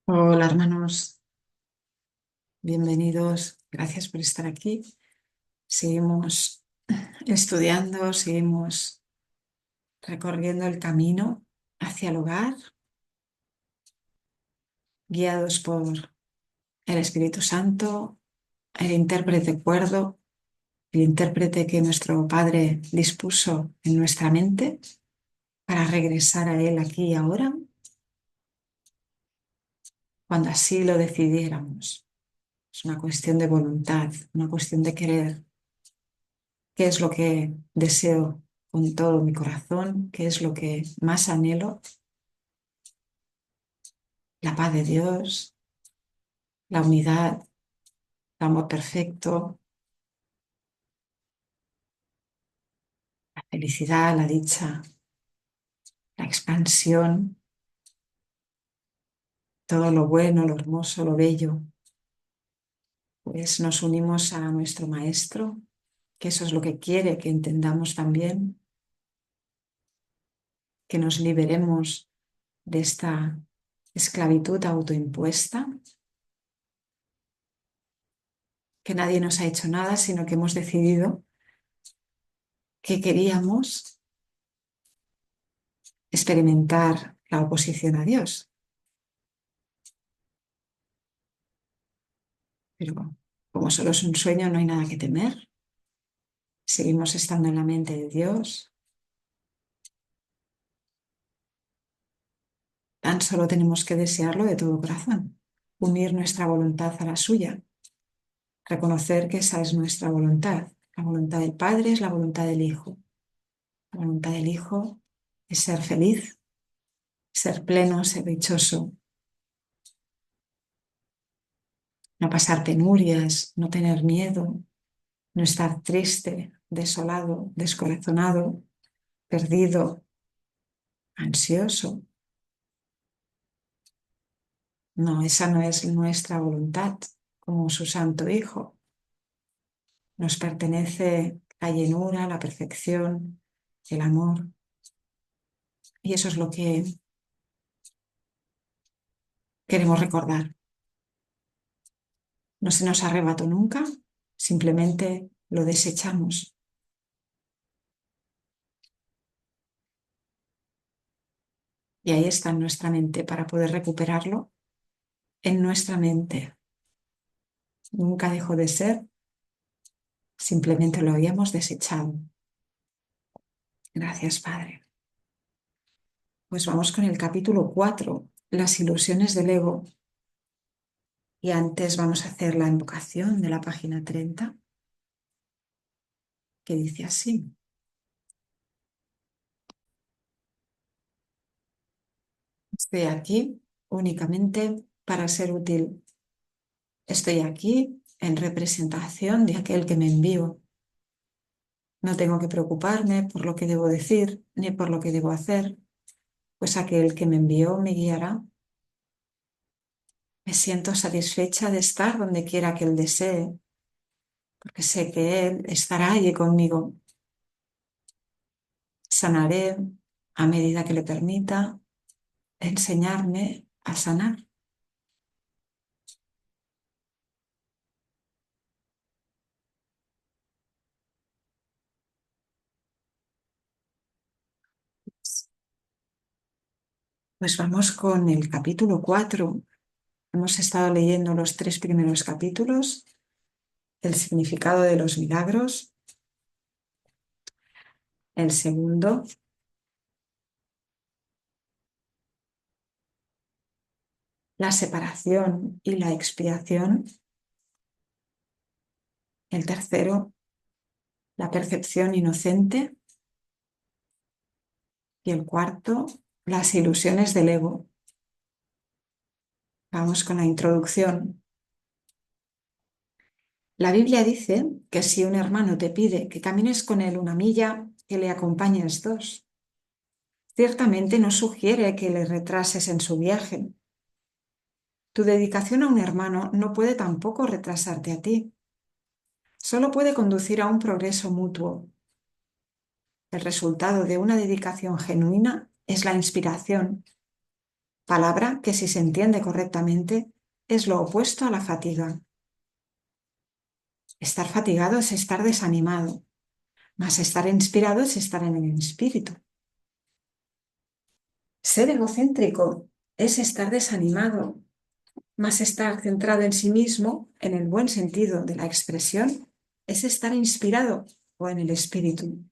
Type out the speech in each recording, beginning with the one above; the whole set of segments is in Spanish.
Hola hermanos, bienvenidos, gracias por estar aquí. Seguimos estudiando, seguimos recorriendo el camino hacia el hogar, guiados por el Espíritu Santo, el intérprete cuerdo, el intérprete que nuestro Padre dispuso en nuestra mente para regresar a Él aquí y ahora, cuando así lo decidiéramos. Es una cuestión de voluntad, una cuestión de querer. ¿Qué es lo que deseo con todo mi corazón? ¿Qué es lo que más anhelo? La paz de Dios, la unidad, el amor perfecto, la felicidad, la dicha, la expansión, todo lo bueno, lo hermoso, lo bello. Pues nos unimos a nuestro Maestro, que eso es lo que quiere que entendamos también, que nos liberemos de esta esclavitud autoimpuesta, que nadie nos ha hecho nada, sino que hemos decidido que queríamos experimentar la oposición a Dios. Pero como solo es un sueño, no hay nada que temer. Seguimos estando en la mente de Dios. Tan solo tenemos que desearlo de todo corazón, unir nuestra voluntad a la suya, reconocer que esa es nuestra voluntad. La voluntad del Padre es la voluntad del Hijo. La voluntad del Hijo es ser feliz, ser pleno, ser dichoso, no pasar penurias, no tener miedo, no estar triste, desolado, descorazonado, perdido, ansioso. No, esa no es nuestra voluntad como su Santo Hijo. Nos pertenece la llenura, la perfección, el amor. Y eso es lo que queremos recordar. No se nos arrebató nunca, simplemente lo desechamos. Y ahí está en nuestra mente para poder recuperarlo en nuestra mente. Nunca dejó de ser, simplemente lo habíamos desechado. Gracias, Padre. Pues vamos con el capítulo 4, las ilusiones del ego. Y antes vamos a hacer la invocación de la página 30, que dice así. Estoy aquí únicamente para ser útil. Estoy aquí en representación de aquel que me envió. No tengo que preocuparme por lo que debo decir ni por lo que debo hacer, pues aquel que me envió me guiará. Me siento satisfecha de estar donde quiera que él desee, porque sé que él estará allí conmigo. Sanaré a medida que le permita enseñarme a sanar. Pues vamos con el capítulo 4. Hemos estado leyendo los 3 primeros capítulos, el significado de los milagros, el segundo, la separación y la expiación, el tercero, la percepción inocente y el cuarto, las ilusiones del ego. Vamos con la introducción. La Biblia dice que si un hermano te pide que camines con él 1 milla, que le acompañes 2. Ciertamente no sugiere que le retrases en su viaje. Tu dedicación a un hermano no puede tampoco retrasarte a ti. Solo puede conducir a un progreso mutuo. El resultado de una dedicación genuina es la inspiración, palabra que, si se entiende correctamente, es lo opuesto a la fatiga. Estar fatigado es estar desanimado, mas estar inspirado es estar en el espíritu. Ser egocéntrico es estar desanimado, mas estar centrado en sí mismo, en el buen sentido de la expresión, es estar inspirado o en el espíritu.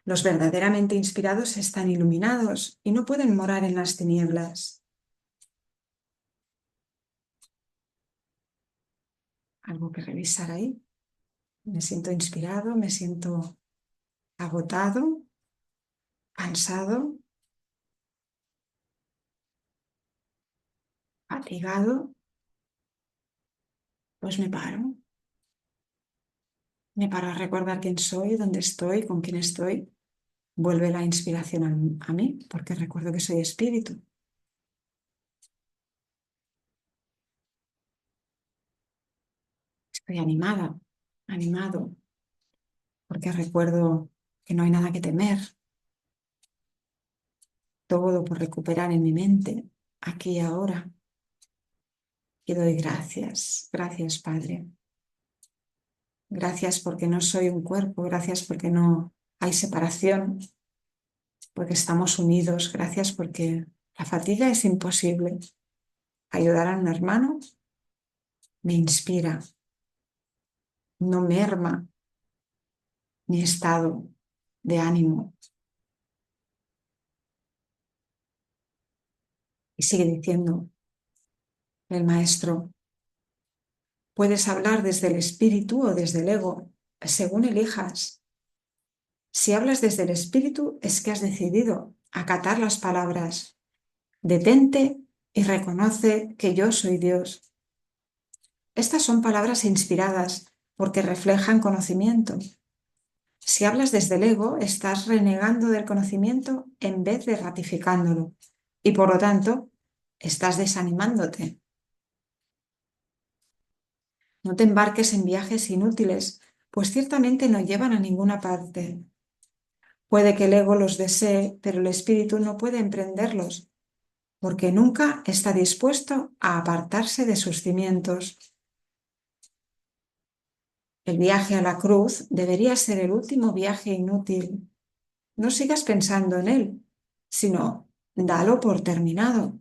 Los verdaderamente inspirados están iluminados y no pueden morar en las tinieblas. Algo que revisar ahí. Me siento inspirado, me siento agotado, cansado, fatigado. Pues me paro. Me paro a recordar quién soy, dónde estoy, con quién estoy. Vuelve la inspiración a mí, porque recuerdo que soy espíritu. Estoy animada, animado, porque recuerdo que no hay nada que temer. Todo por recuperar en mi mente, aquí y ahora. Y doy gracias, gracias Padre. Gracias porque no soy un cuerpo, gracias porque no hay separación, porque estamos unidos, gracias porque la fatiga es imposible. Ayudar a un hermano me inspira, no merma mi estado de ánimo. Y sigue diciendo el maestro, puedes hablar desde el espíritu o desde el ego, según elijas. Si hablas desde el espíritu es que has decidido acatar las palabras. Detente y reconoce que yo soy Dios. Estas son palabras inspiradas porque reflejan conocimiento. Si hablas desde el ego, estás renegando del conocimiento en vez de ratificándolo y por lo tanto estás desanimándote. No te embarques en viajes inútiles, pues ciertamente no llevan a ninguna parte. Puede que el ego los desee, pero el espíritu no puede emprenderlos, porque nunca está dispuesto a apartarse de sus cimientos. El viaje a la cruz debería ser el último viaje inútil. No sigas pensando en él, sino dalo por terminado.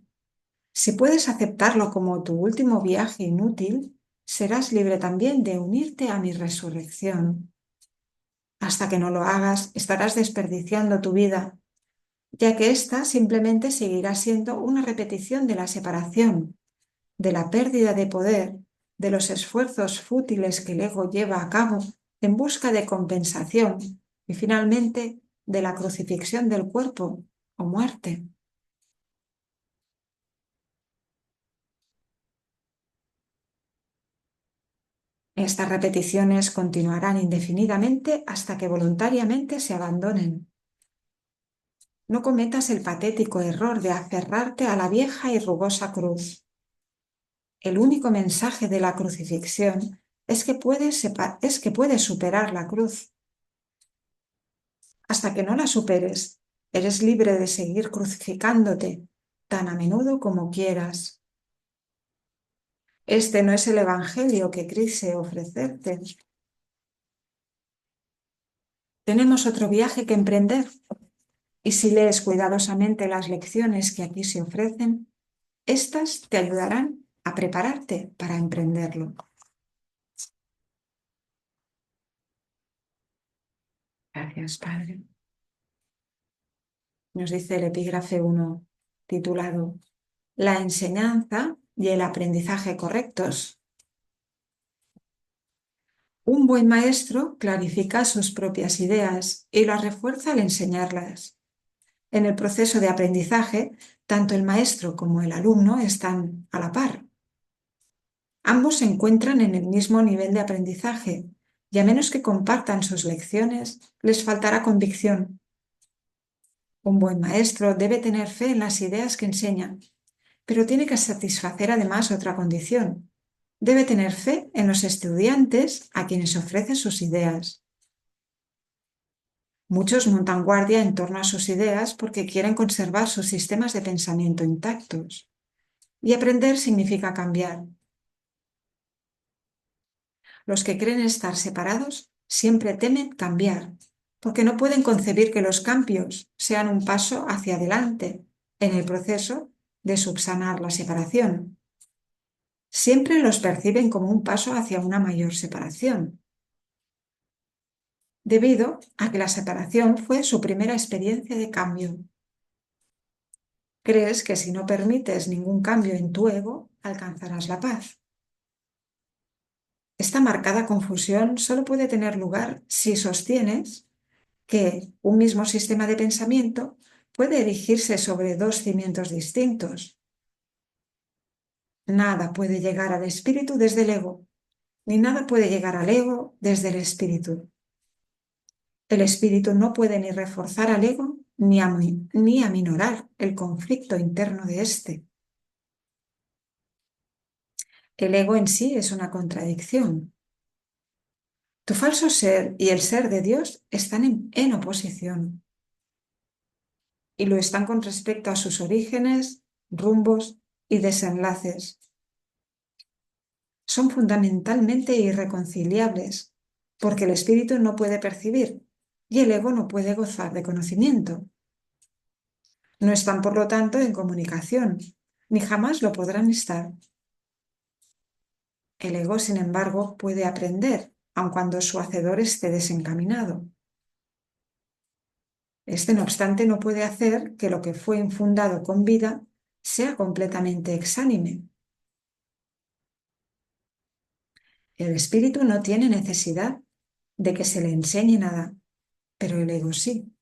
Si puedes aceptarlo como tu último viaje inútil, serás libre también de unirte a mi resurrección. Hasta que no lo hagas, estarás desperdiciando tu vida, ya que ésta simplemente seguirá siendo una repetición de la separación, de la pérdida de poder, de los esfuerzos fútiles que el ego lleva a cabo en busca de compensación y finalmente de la crucifixión del cuerpo o muerte. Estas repeticiones continuarán indefinidamente hasta que voluntariamente se abandonen. No cometas el patético error de aferrarte a la vieja y rugosa cruz. El único mensaje de la crucifixión es que puedes superar la cruz. Hasta que no la superes, eres libre de seguir crucificándote tan a menudo como quieras. Este no es el evangelio que quise ofrecerte. Tenemos otro viaje que emprender, y si lees cuidadosamente las lecciones que aquí se ofrecen, éstas te ayudarán a prepararte para emprenderlo. Gracias, Padre. Nos dice el epígrafe 1, titulado La enseñanza y el aprendizaje correctos. Un buen maestro clarifica sus propias ideas y las refuerza al enseñarlas. En el proceso de aprendizaje, tanto el maestro como el alumno están a la par. Ambos se encuentran en el mismo nivel de aprendizaje y a menos que compartan sus lecciones, les faltará convicción. Un buen maestro debe tener fe en las ideas que enseña, pero tiene que satisfacer además otra condición. Debe tener fe en los estudiantes a quienes ofrece sus ideas. Muchos montan guardia en torno a sus ideas porque quieren conservar sus sistemas de pensamiento intactos. Y aprender significa cambiar. Los que creen estar separados siempre temen cambiar, porque no pueden concebir que los cambios sean un paso hacia adelante en el proceso de subsanar la separación. Siempre los perciben como un paso hacia una mayor separación, debido a que la separación fue su primera experiencia de cambio. Crees que si no permites ningún cambio en tu ego, alcanzarás la paz. Esta marcada confusión solo puede tener lugar si sostienes que un mismo sistema de pensamiento puede erigirse sobre dos cimientos distintos. Nada puede llegar al espíritu desde el ego, ni nada puede llegar al ego desde el espíritu. El espíritu no puede ni reforzar al ego ni aminorar el conflicto interno de éste. El ego en sí es una contradicción. Tu falso ser y el ser de Dios están en oposición. Y lo están con respecto a sus orígenes, rumbos y desenlaces. Son fundamentalmente irreconciliables, porque el espíritu no puede percibir y el ego no puede gozar de conocimiento. No están, por lo tanto, en comunicación, ni jamás lo podrán estar. El ego, sin embargo, puede aprender, aun cuando su hacedor esté desencaminado. Este, no obstante, no puede hacer que lo que fue infundado con vida sea completamente exánime. El espíritu no tiene necesidad de que se le enseñe nada, pero el ego sí.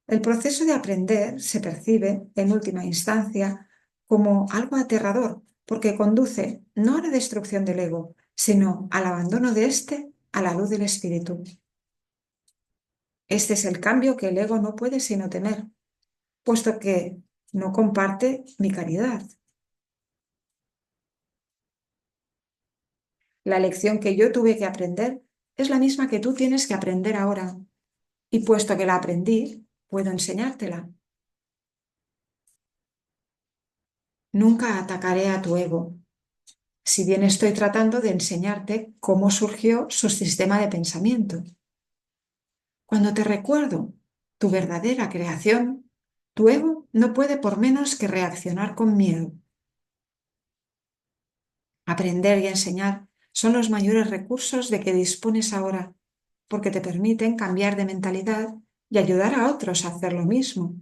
El proceso de aprender se percibe, en última instancia, como algo aterrador, porque conduce no a la destrucción del ego, sino al abandono de éste a la luz del espíritu. Este es el cambio que el ego no puede sino temer, puesto que no comparte mi caridad. La lección que yo tuve que aprender es la misma que tú tienes que aprender ahora, y puesto que la aprendí, puedo enseñártela. Nunca atacaré a tu ego, si bien estoy tratando de enseñarte cómo surgió su sistema de pensamiento. Cuando te recuerdo tu verdadera creación, tu ego no puede por menos que reaccionar con miedo. Aprender y enseñar son los mayores recursos de que dispones ahora, porque te permiten cambiar de mentalidad y ayudar a otros a hacer lo mismo.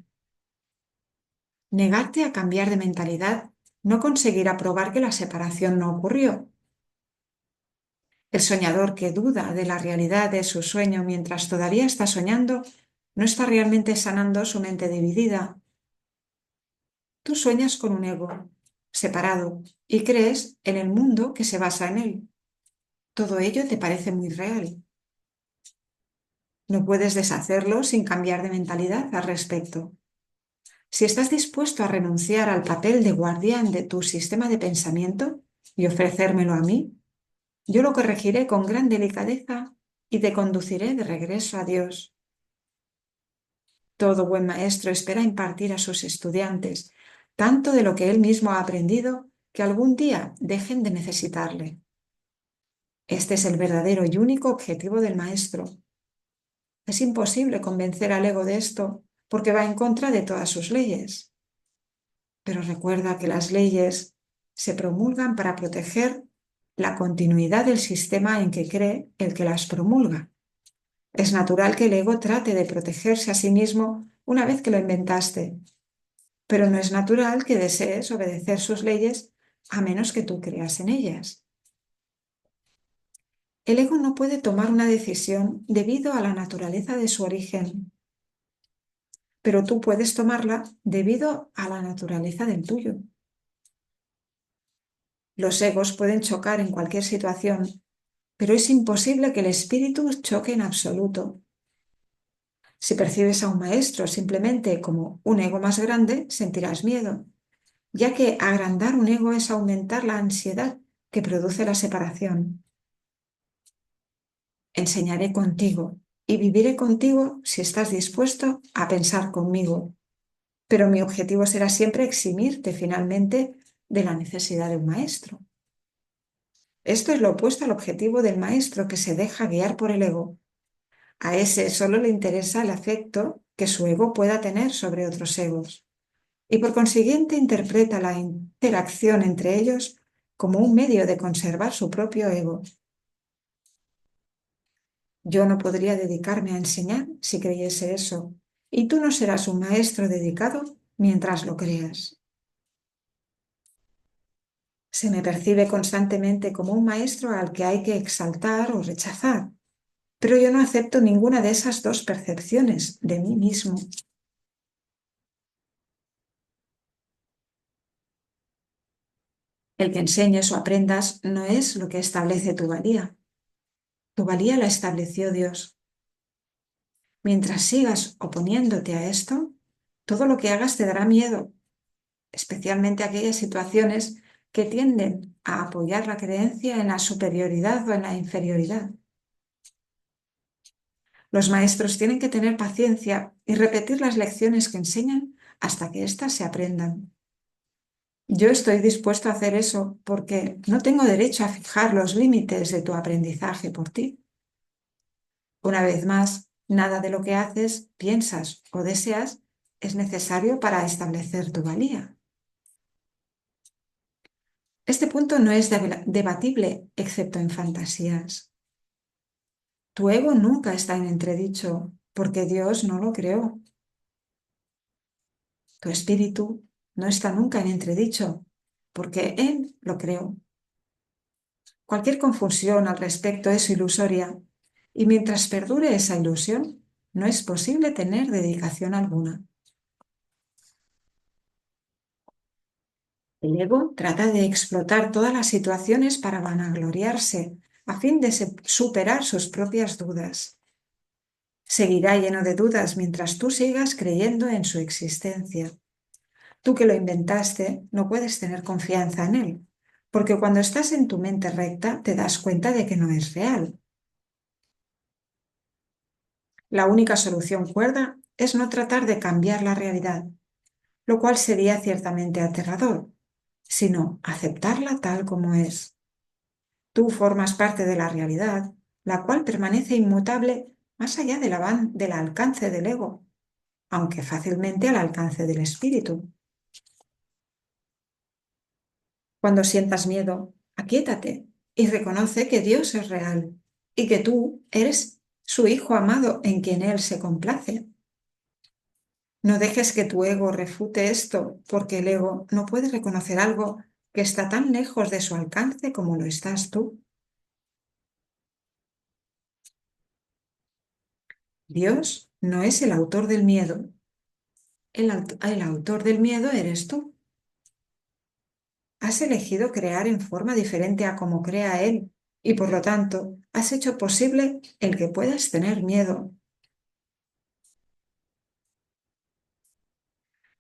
Negarte a cambiar de mentalidad no conseguirá probar que la separación no ocurrió. El soñador que duda de la realidad de su sueño mientras todavía está soñando no está realmente sanando su mente dividida. Tú sueñas con un ego separado y crees en el mundo que se basa en él. Todo ello te parece muy real. No puedes deshacerlo sin cambiar de mentalidad al respecto. Si estás dispuesto a renunciar al papel de guardián de tu sistema de pensamiento y ofrecérmelo a mí, yo lo corregiré con gran delicadeza y te conduciré de regreso a Dios. Todo buen maestro espera impartir a sus estudiantes tanto de lo que él mismo ha aprendido que algún día dejen de necesitarle. Este es el verdadero y único objetivo del maestro. Es imposible convencer al ego de esto porque va en contra de todas sus leyes. Pero recuerda que las leyes se promulgan para proteger la continuidad del sistema en que cree el que las promulga. Es natural que el ego trate de protegerse a sí mismo una vez que lo inventaste, pero no es natural que desees obedecer sus leyes a menos que tú creas en ellas. El ego no puede tomar una decisión debido a la naturaleza de su origen, pero tú puedes tomarla debido a la naturaleza del tuyo. Los egos pueden chocar en cualquier situación, pero es imposible que el espíritu choque en absoluto. Si percibes a un maestro simplemente como un ego más grande, sentirás miedo, ya que agrandar un ego es aumentar la ansiedad que produce la separación. Enseñaré contigo y viviré contigo si estás dispuesto a pensar conmigo. Pero mi objetivo será siempre eximirte finalmente de la necesidad de un maestro. Esto es lo opuesto al objetivo del maestro que se deja guiar por el ego. A ese solo le interesa el afecto que su ego pueda tener sobre otros egos y por consiguiente interpreta la interacción entre ellos como un medio de conservar su propio ego. Yo no podría dedicarme a enseñar si creyese eso, y tú no serás un maestro dedicado mientras lo creas. Se me percibe constantemente como un maestro al que hay que exaltar o rechazar, pero yo no acepto ninguna de esas dos percepciones de mí mismo. El que enseñes o aprendas no es lo que establece tu valía. Tu valía la estableció Dios. Mientras sigas oponiéndote a esto, todo lo que hagas te dará miedo, especialmente aquellas situaciones que tienden a apoyar la creencia en la superioridad o en la inferioridad. Los maestros tienen que tener paciencia y repetir las lecciones que enseñan hasta que éstas se aprendan. Yo estoy dispuesto a hacer eso porque no tengo derecho a fijar los límites de tu aprendizaje por ti. Una vez más, nada de lo que haces, piensas o deseas es necesario para establecer tu valía. Este punto no es debatible, excepto en fantasías. Tu ego nunca está en entredicho, porque Dios no lo creó. Tu espíritu no está nunca en entredicho, porque Él lo creó. Cualquier confusión al respecto es ilusoria, y mientras perdure esa ilusión, no es posible tener dedicación alguna. El ego trata de explotar todas las situaciones para vanagloriarse, a fin de superar sus propias dudas. Seguirá lleno de dudas mientras tú sigas creyendo en su existencia. Tú que lo inventaste, no puedes tener confianza en él, porque cuando estás en tu mente recta te das cuenta de que no es real. La única solución cuerda es no tratar de cambiar la realidad, lo cual sería ciertamente aterrador, sino aceptarla tal como es. Tú formas parte de la realidad, la cual permanece inmutable más allá del alcance del ego, aunque fácilmente al alcance del espíritu. Cuando sientas miedo, aquíétate y reconoce que Dios es real y que tú eres su hijo amado en quien Él se complace. No dejes que tu ego refute esto, porque el ego no puede reconocer algo que está tan lejos de su alcance como lo estás tú. Dios no es el autor del miedo. El autor del miedo eres tú. Has elegido crear en forma diferente a como crea Él y por lo tanto has hecho posible el que puedas tener miedo.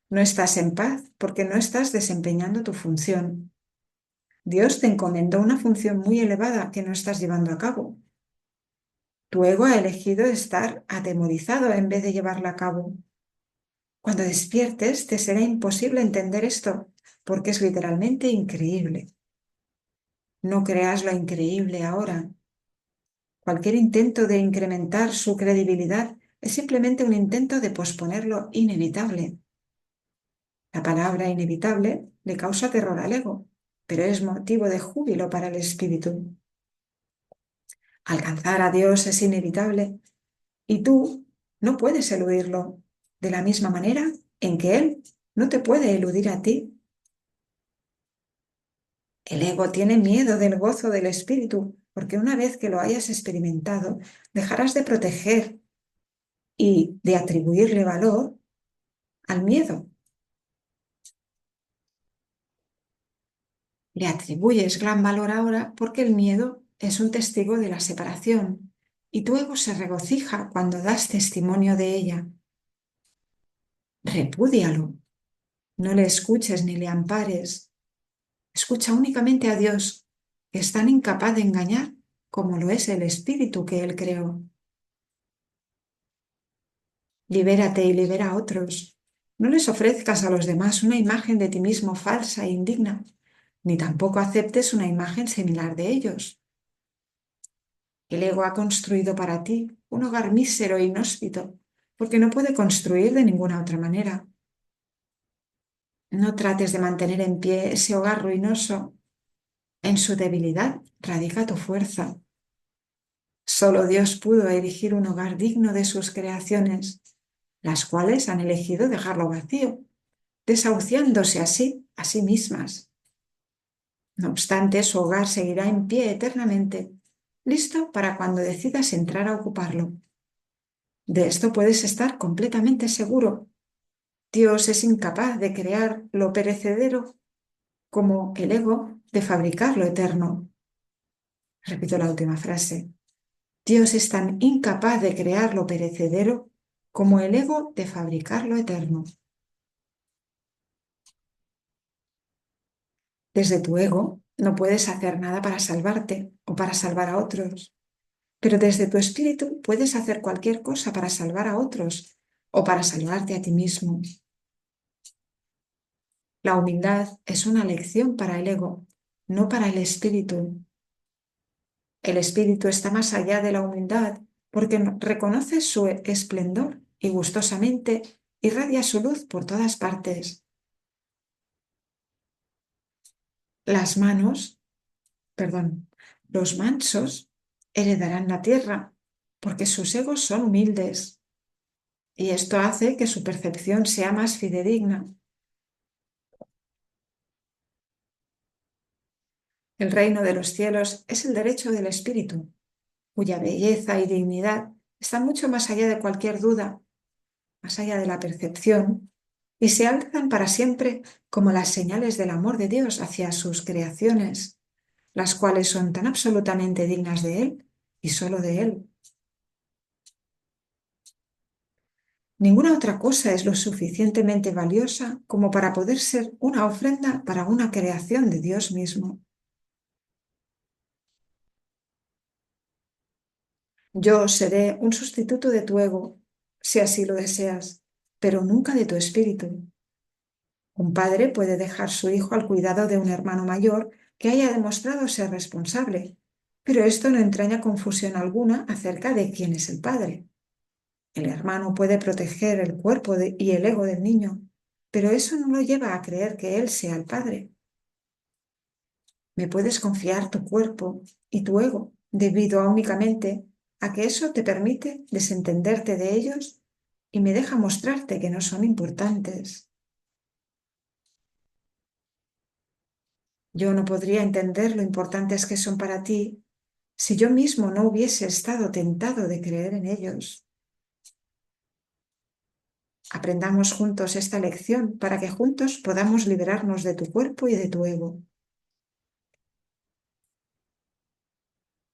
No estás en paz porque no estás desempeñando tu función. Dios te encomendó una función muy elevada que no estás llevando a cabo. Tu ego ha elegido estar atemorizado en vez de llevarla a cabo. Cuando despiertes te será imposible entender esto porque es literalmente increíble. No creas lo increíble ahora. Cualquier intento de incrementar su credibilidad es simplemente un intento de posponer lo inevitable. La palabra inevitable le causa terror al ego, pero es motivo de júbilo para el espíritu. Alcanzar a Dios es inevitable y tú no puedes eludirlo, de la misma manera en que Él no te puede eludir a ti. El ego tiene miedo del gozo del espíritu, porque una vez que lo hayas experimentado, dejarás de proteger y de atribuirle valor al miedo. Le atribuyes gran valor ahora porque el miedo es un testigo de la separación y tu ego se regocija cuando das testimonio de ella. Repúdialo, no le escuches ni le ampares. Escucha únicamente a Dios, que es tan incapaz de engañar como lo es el espíritu que Él creó. Libérate y libera a otros. No les ofrezcas a los demás una imagen de ti mismo falsa e indigna, ni tampoco aceptes una imagen similar de ellos. El ego ha construido para ti un hogar mísero e inhóspito, porque no puede construir de ninguna otra manera. No trates de mantener en pie ese hogar ruinoso. En su debilidad radica tu fuerza. Solo Dios pudo erigir un hogar digno de sus creaciones, las cuales han elegido dejarlo vacío, desahuciándose así a sí mismas. No obstante, su hogar seguirá en pie eternamente, listo para cuando decidas entrar a ocuparlo. De esto puedes estar completamente seguro. Dios es incapaz de crear lo perecedero como el ego de fabricar lo eterno. Repito la última frase. Dios es tan incapaz de crear lo perecedero como el ego de fabricar lo eterno. Desde tu ego no puedes hacer nada para salvarte o para salvar a otros, pero desde tu espíritu puedes hacer cualquier cosa para salvar a otros o para salvarte a ti mismo. La humildad es una lección para el ego, no para el espíritu. El espíritu está más allá de la humildad porque reconoce su esplendor y gustosamente irradia su luz por todas partes. Las manos, perdón, los mansos heredarán la tierra porque sus egos son humildes y esto hace que su percepción sea más fidedigna. El reino de los cielos es el derecho del espíritu, cuya belleza y dignidad están mucho más allá de cualquier duda, más allá de la percepción, y se alzan para siempre como las señales del amor de Dios hacia sus creaciones, las cuales son tan absolutamente dignas de Él y solo de Él. Ninguna otra cosa es lo suficientemente valiosa como para poder ser una ofrenda para una creación de Dios mismo. Yo seré un sustituto de tu ego, si así lo deseas, pero nunca de tu espíritu. Un padre puede dejar su hijo al cuidado de un hermano mayor que haya demostrado ser responsable, pero esto no entraña confusión alguna acerca de quién es el padre. El hermano puede proteger el cuerpo y el ego del niño, pero eso no lo lleva a creer que él sea el padre. Me puedes confiar tu cuerpo y tu ego debido a únicamente a que eso te permite desentenderte de ellos y me deja mostrarte que no son importantes. Yo no podría entender lo importantes que son para ti si yo mismo no hubiese estado tentado de creer en ellos. Aprendamos juntos esta lección para que juntos podamos liberarnos de tu cuerpo y de tu ego.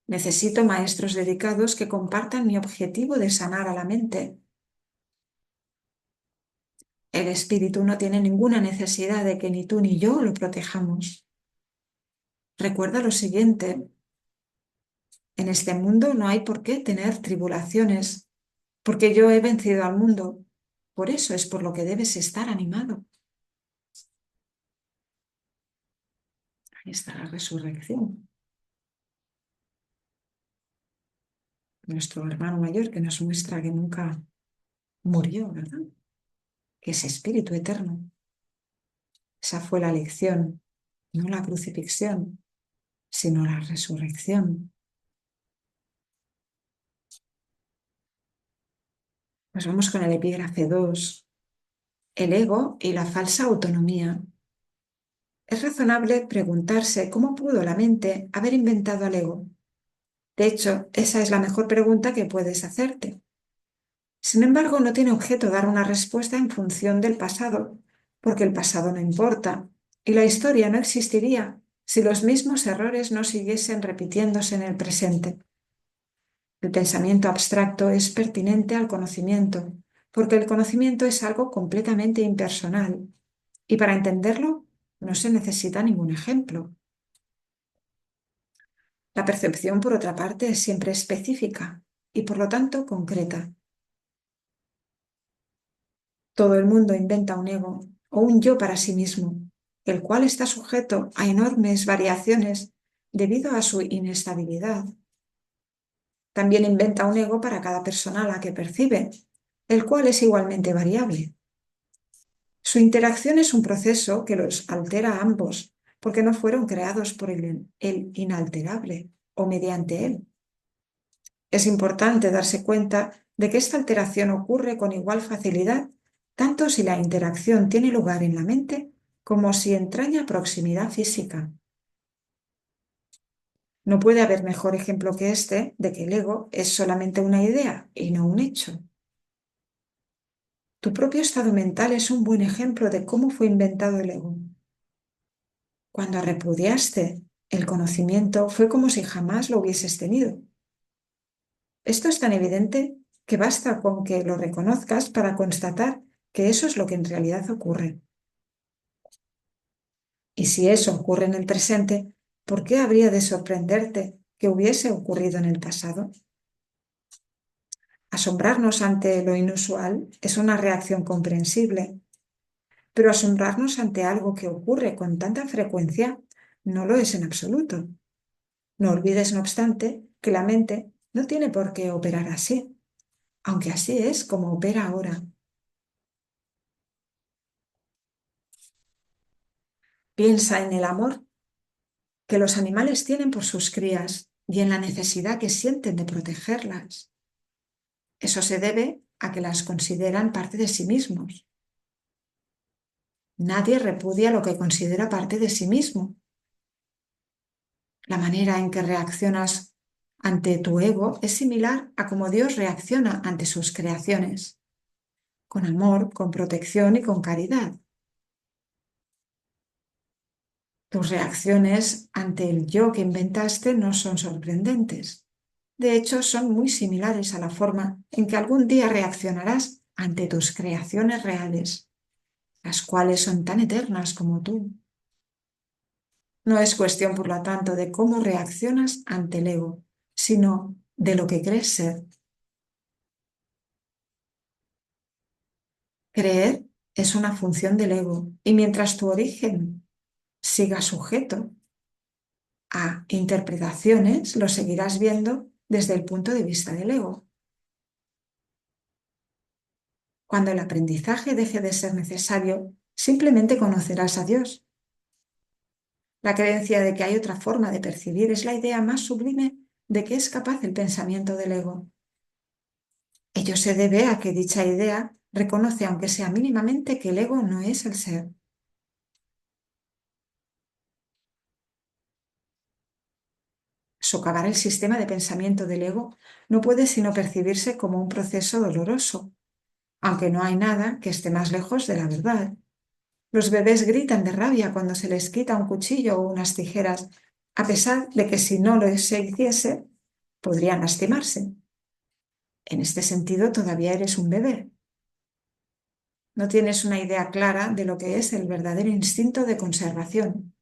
Necesito maestros dedicados que compartan mi objetivo de sanar a la mente. El espíritu no tiene ninguna necesidad de que ni tú ni yo lo protejamos. Recuerda lo siguiente, en este mundo no hay por qué tener tribulaciones, porque yo he vencido al mundo. Por eso es por lo que debes estar animado. Ahí está la resurrección. Nuestro hermano mayor que nos muestra que nunca murió, ¿verdad? Que es espíritu eterno. Esa fue la lección, no la crucifixión, sino la resurrección. Pues vamos con el epígrafe 2. El ego y la falsa autonomía. Es razonable preguntarse cómo pudo la mente haber inventado al ego. De hecho, esa es la mejor pregunta que puedes hacerte. Sin embargo, no tiene objeto dar una respuesta en función del pasado, porque el pasado no importa y la historia no existiría si los mismos errores no siguiesen repitiéndose en el presente. El pensamiento abstracto es pertinente al conocimiento, porque el conocimiento es algo completamente impersonal y para entenderlo no se necesita ningún ejemplo. La percepción, por otra parte, es siempre específica y por lo tanto concreta. Todo el mundo inventa un ego o un yo para sí mismo, el cual está sujeto a enormes variaciones debido a su inestabilidad. También inventa un ego para cada persona a la que percibe, el cual es igualmente variable. Su interacción es un proceso que los altera a ambos, porque no fueron creados por el inalterable o mediante él. Es importante darse cuenta de que esta alteración ocurre con igual facilidad, tanto si la interacción tiene lugar en la mente como si entraña proximidad física. No puede haber mejor ejemplo que este de que el ego es solamente una idea y no un hecho. Tu propio estado mental es un buen ejemplo de cómo fue inventado el ego. Cuando repudiaste el conocimiento fue como si jamás lo hubieses tenido. Esto es tan evidente que basta con que lo reconozcas para constatar que eso es lo que en realidad ocurre. Y si eso ocurre en el presente, ¿por qué habría de sorprenderte que hubiese ocurrido en el pasado? Asombrarnos ante lo inusual es una reacción comprensible, pero asombrarnos ante algo que ocurre con tanta frecuencia no lo es en absoluto. No olvides, no obstante, que la mente no tiene por qué operar así, aunque así es como opera ahora. Piensa en el amor que los animales tienen por sus crías y en la necesidad que sienten de protegerlas. Eso se debe a que las consideran parte de sí mismos. Nadie repudia lo que considera parte de sí mismo. La manera en que reaccionas ante tu ego es similar a cómo Dios reacciona ante sus creaciones, con amor, con protección y con caridad. Tus reacciones ante el yo que inventaste no son sorprendentes. De hecho, son muy similares a la forma en que algún día reaccionarás ante tus creaciones reales, las cuales son tan eternas como tú. No es cuestión, por lo tanto, de cómo reaccionas ante el ego, sino de lo que crees ser. Creer es una función del ego, y mientras tu origen siga sujeto a interpretaciones, lo seguirás viendo desde el punto de vista del ego. Cuando el aprendizaje deje de ser necesario, simplemente conocerás a Dios. La creencia de que hay otra forma de percibir es la idea más sublime de que es capaz el pensamiento del ego. Ello se debe a que dicha idea reconoce, aunque sea mínimamente, que el ego no es el ser. Socavar el sistema de pensamiento del ego no puede sino percibirse como un proceso doloroso, aunque no hay nada que esté más lejos de la verdad. Los bebés gritan de rabia cuando se les quita un cuchillo o unas tijeras, a pesar de que si no lo se hiciese, podrían lastimarse. En este sentido, todavía eres un bebé. No tienes una idea clara de lo que es el verdadero instinto de conservación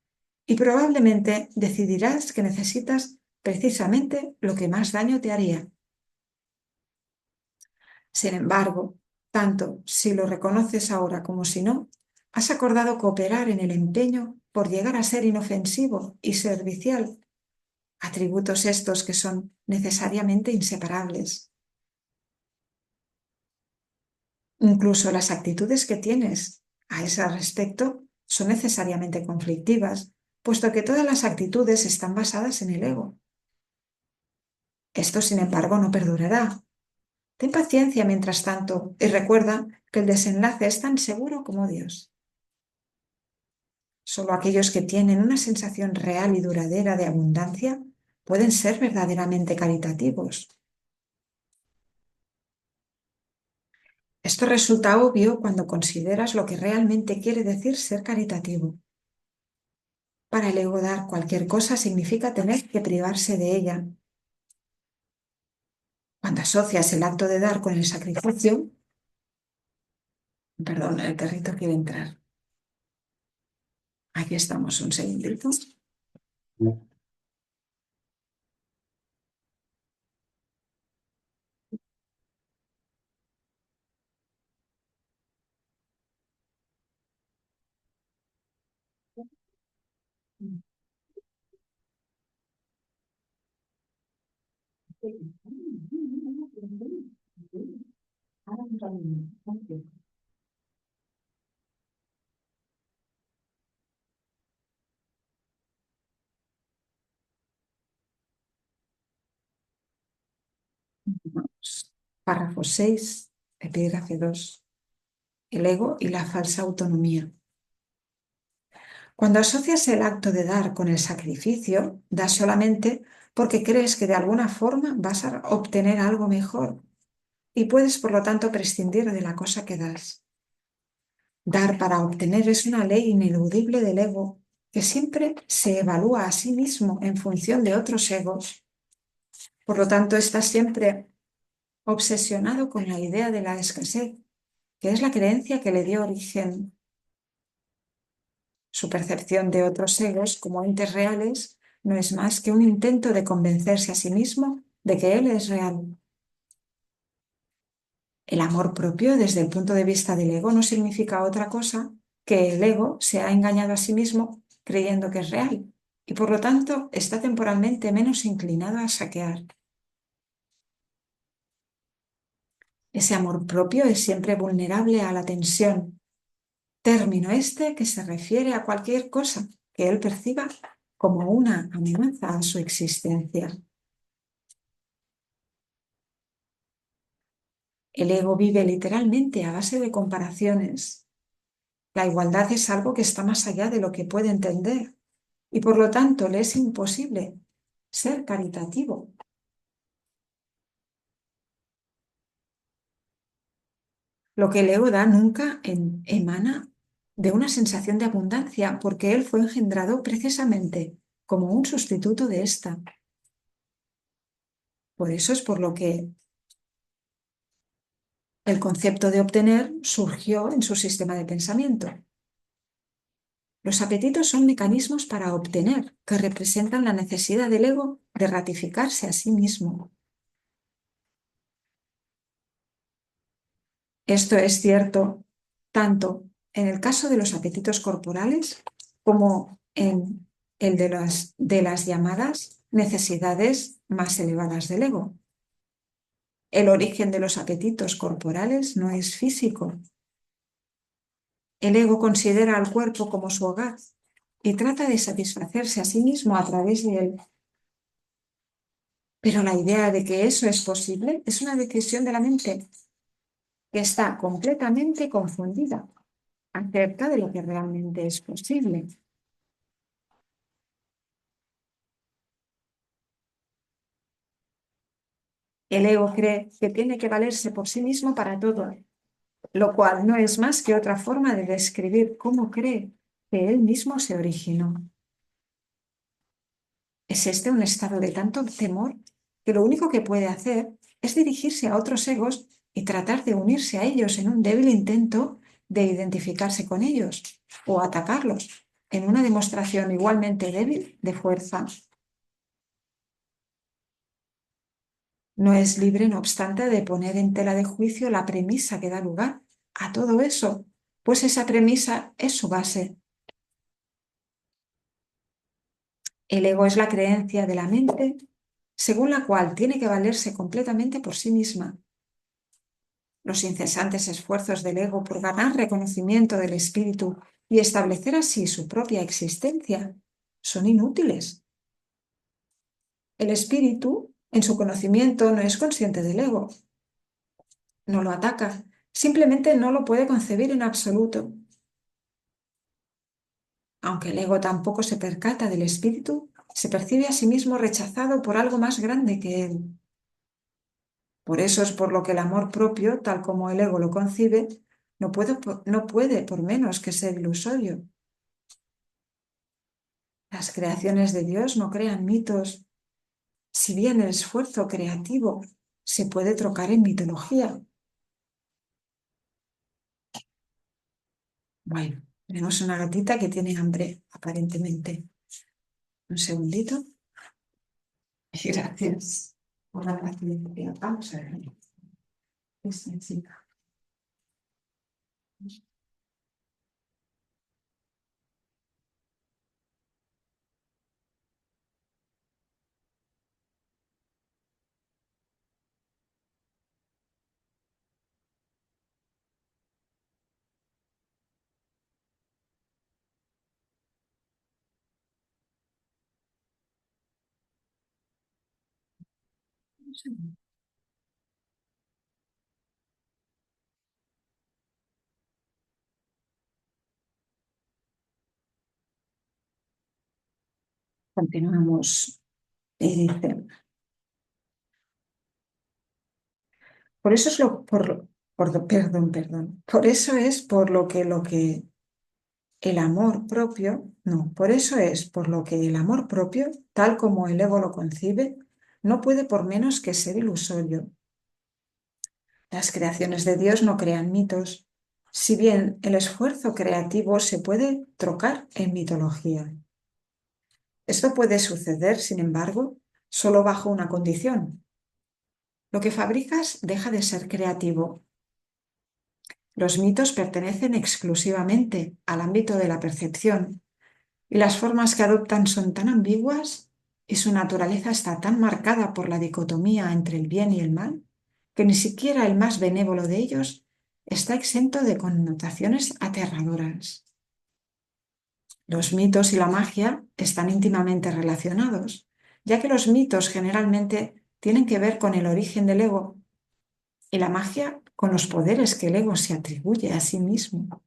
y probablemente decidirás que necesitas precisamente lo que más daño te haría. Sin embargo, tanto si lo reconoces ahora como si no, has acordado cooperar en el empeño por llegar a ser inofensivo y servicial, atributos estos que son necesariamente inseparables. Incluso las actitudes que tienes a ese respecto son necesariamente conflictivas, puesto que todas las actitudes están basadas en el ego. Esto, sin embargo, no perdurará. Ten paciencia mientras tanto y recuerda que el desenlace es tan seguro como Dios. Solo aquellos que tienen una sensación real y duradera de abundancia pueden ser verdaderamente caritativos. Esto resulta obvio cuando consideras lo que realmente quiere decir ser caritativo. Para el ego dar cualquier cosa significa tener que privarse de ella. Cuando asocias el acto de dar con el sacrificio, perdón, el perrito quiere entrar. Aquí estamos, un segundito. Párrafo 6, epígrafe 2. El ego y la falsa autonomía. Cuando asocias el acto de dar con el sacrificio, das solamente porque crees que de alguna forma vas a obtener algo mejor y puedes, por lo tanto, prescindir de la cosa que das. Dar para obtener es una ley ineludible del ego que siempre se evalúa a sí mismo en función de otros egos. Por lo tanto, está siempre obsesionado con la idea de la escasez, que es la creencia que le dio origen. Su percepción de otros egos como entes reales no es más que un intento de convencerse a sí mismo de que él es real. El amor propio, desde el punto de vista del ego, no significa otra cosa que el ego se ha engañado a sí mismo creyendo que es real y por lo tanto está temporalmente menos inclinado a saquear. Ese amor propio es siempre vulnerable a la tensión, término este que se refiere a cualquier cosa que él perciba como una amenaza a su existencia. El ego vive literalmente a base de comparaciones. La igualdad es algo que está más allá de lo que puede entender y por lo tanto le es imposible ser caritativo. Lo que el ego da nunca emana de una sensación de abundancia porque él fue engendrado precisamente como un sustituto de esta. Por eso es por lo que el concepto de obtener surgió en su sistema de pensamiento. Los apetitos son mecanismos para obtener, que representan la necesidad del ego de ratificarse a sí mismo. Esto es cierto tanto en el caso de los apetitos corporales como en el de las llamadas necesidades más elevadas del ego. El origen de los apetitos corporales no es físico. El ego considera al cuerpo como su hogar y trata de satisfacerse a sí mismo a través de él. Pero la idea de que eso es posible es una decisión de la mente que está completamente confundida acerca de lo que realmente es posible. El ego cree que tiene que valerse por sí mismo para todo, lo cual no es más que otra forma de describir cómo cree que él mismo se originó. Es este un estado de tanto temor que lo único que puede hacer es dirigirse a otros egos y tratar de unirse a ellos en un débil intento de identificarse con ellos o atacarlos en una demostración igualmente débil de fuerza. No es libre, no obstante, de poner en tela de juicio la premisa que da lugar a todo eso, pues esa premisa es su base. El ego es la creencia de la mente según la cual tiene que valerse completamente por sí misma. Los incesantes esfuerzos del ego por ganar reconocimiento del espíritu y establecer así su propia existencia son inútiles. El espíritu, en su conocimiento, no es consciente del ego, no lo ataca, simplemente no lo puede concebir en absoluto. Aunque el ego tampoco se percata del espíritu, se percibe a sí mismo rechazado por algo más grande que él. Por eso es por lo que el amor propio, tal como el ego lo concibe, no puede por menos que ser ilusorio. Las creaciones de Dios no crean mitos, si bien el esfuerzo creativo se puede trocar en mitología. Bueno, tenemos una gatita que tiene hambre, aparentemente. Un segundito. Gracias por la paciencia. Vamos a ver. Es sencilla. Continuamos y dice, por eso es perdón, por eso es por lo que el amor propio, no, por eso es por lo que el amor propio, tal como el ego lo concibe, no puede por menos que ser ilusorio. Las creaciones de Dios no crean mitos, si bien el esfuerzo creativo se puede trocar en mitología. Esto puede suceder, sin embargo, solo bajo una condición. Lo que fabricas deja de ser creativo. Los mitos pertenecen exclusivamente al ámbito de la percepción y las formas que adoptan son tan ambiguas y su naturaleza está tan marcada por la dicotomía entre el bien y el mal que ni siquiera el más benévolo de ellos está exento de connotaciones aterradoras. Los mitos y la magia están íntimamente relacionados, ya que los mitos generalmente tienen que ver con el origen del ego y la magia con los poderes que el ego se atribuye a sí mismo.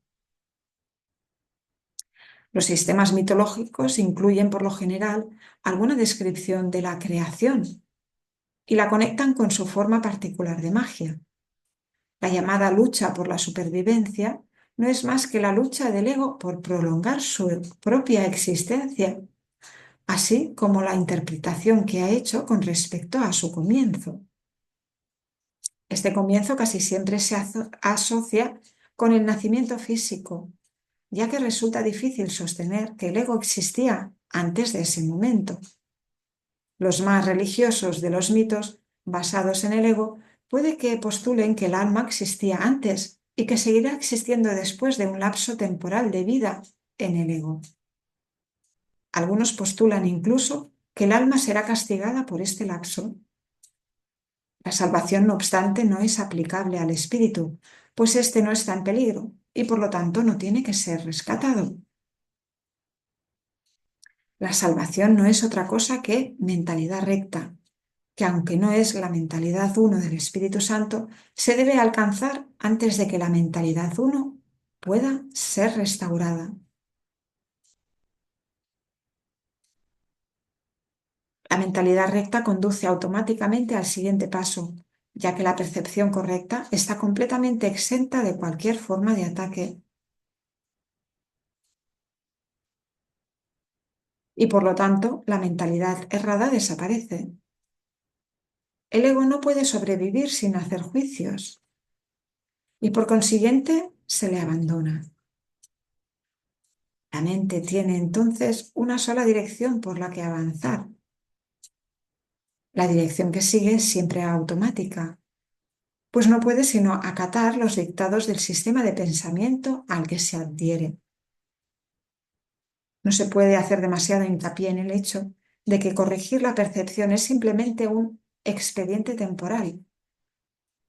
Los sistemas mitológicos incluyen por lo general alguna descripción de la creación y la conectan con su forma particular de magia. La llamada lucha por la supervivencia no es más que la lucha del ego por prolongar su propia existencia, así como la interpretación que ha hecho con respecto a su comienzo. Este comienzo casi siempre se asocia con el nacimiento físico, ya que resulta difícil sostener que el ego existía antes de ese momento. Los más religiosos de los mitos basados en el ego puede que postulen que el alma existía antes y que seguirá existiendo después de un lapso temporal de vida en el ego. Algunos postulan incluso que el alma será castigada por este lapso. La salvación, no obstante, no es aplicable al espíritu, pues éste no está en peligro y por lo tanto no tiene que ser rescatado. La salvación no es otra cosa que mentalidad recta, que aunque no es la mentalidad uno del Espíritu Santo, se debe alcanzar antes de que la mentalidad uno pueda ser restaurada. La mentalidad recta conduce automáticamente al siguiente paso, ya que la percepción correcta está completamente exenta de cualquier forma de ataque y por lo tanto la mentalidad errada desaparece. El ego no puede sobrevivir sin hacer juicios y por consiguiente se le abandona. La mente tiene entonces una sola dirección por la que avanzar. La dirección que sigue es siempre automática, pues no puede sino acatar los dictados del sistema de pensamiento al que se adhiere. No se puede hacer demasiado hincapié en el hecho de que corregir la percepción es simplemente un expediente temporal.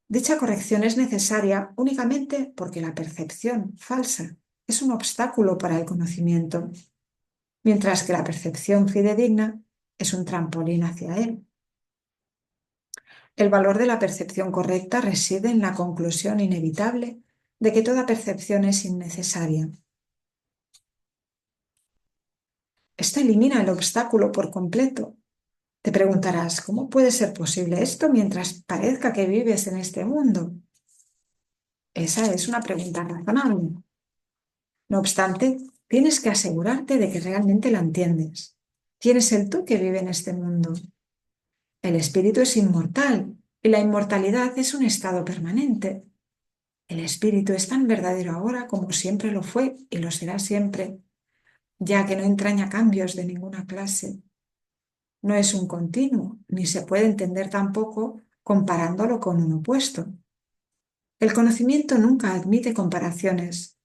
Dicha corrección es necesaria únicamente porque la percepción falsa es un obstáculo para el conocimiento, mientras que la percepción fidedigna es un trampolín hacia él. El valor de la percepción correcta reside en la conclusión inevitable de que toda percepción es innecesaria. Esto elimina el obstáculo por completo. Te preguntarás, ¿cómo puede ser posible esto mientras parezca que vives en este mundo? Esa es una pregunta razonable. No obstante, tienes que asegurarte de que realmente la entiendes. ¿Quién es el tú que vive en este mundo? El espíritu es inmortal y la inmortalidad es un estado permanente. El espíritu es tan verdadero ahora como siempre lo fue y lo será siempre, ya que no entraña cambios de ninguna clase. No es un continuo, ni se puede entender tampoco comparándolo con un opuesto. El conocimiento nunca admite comparaciones.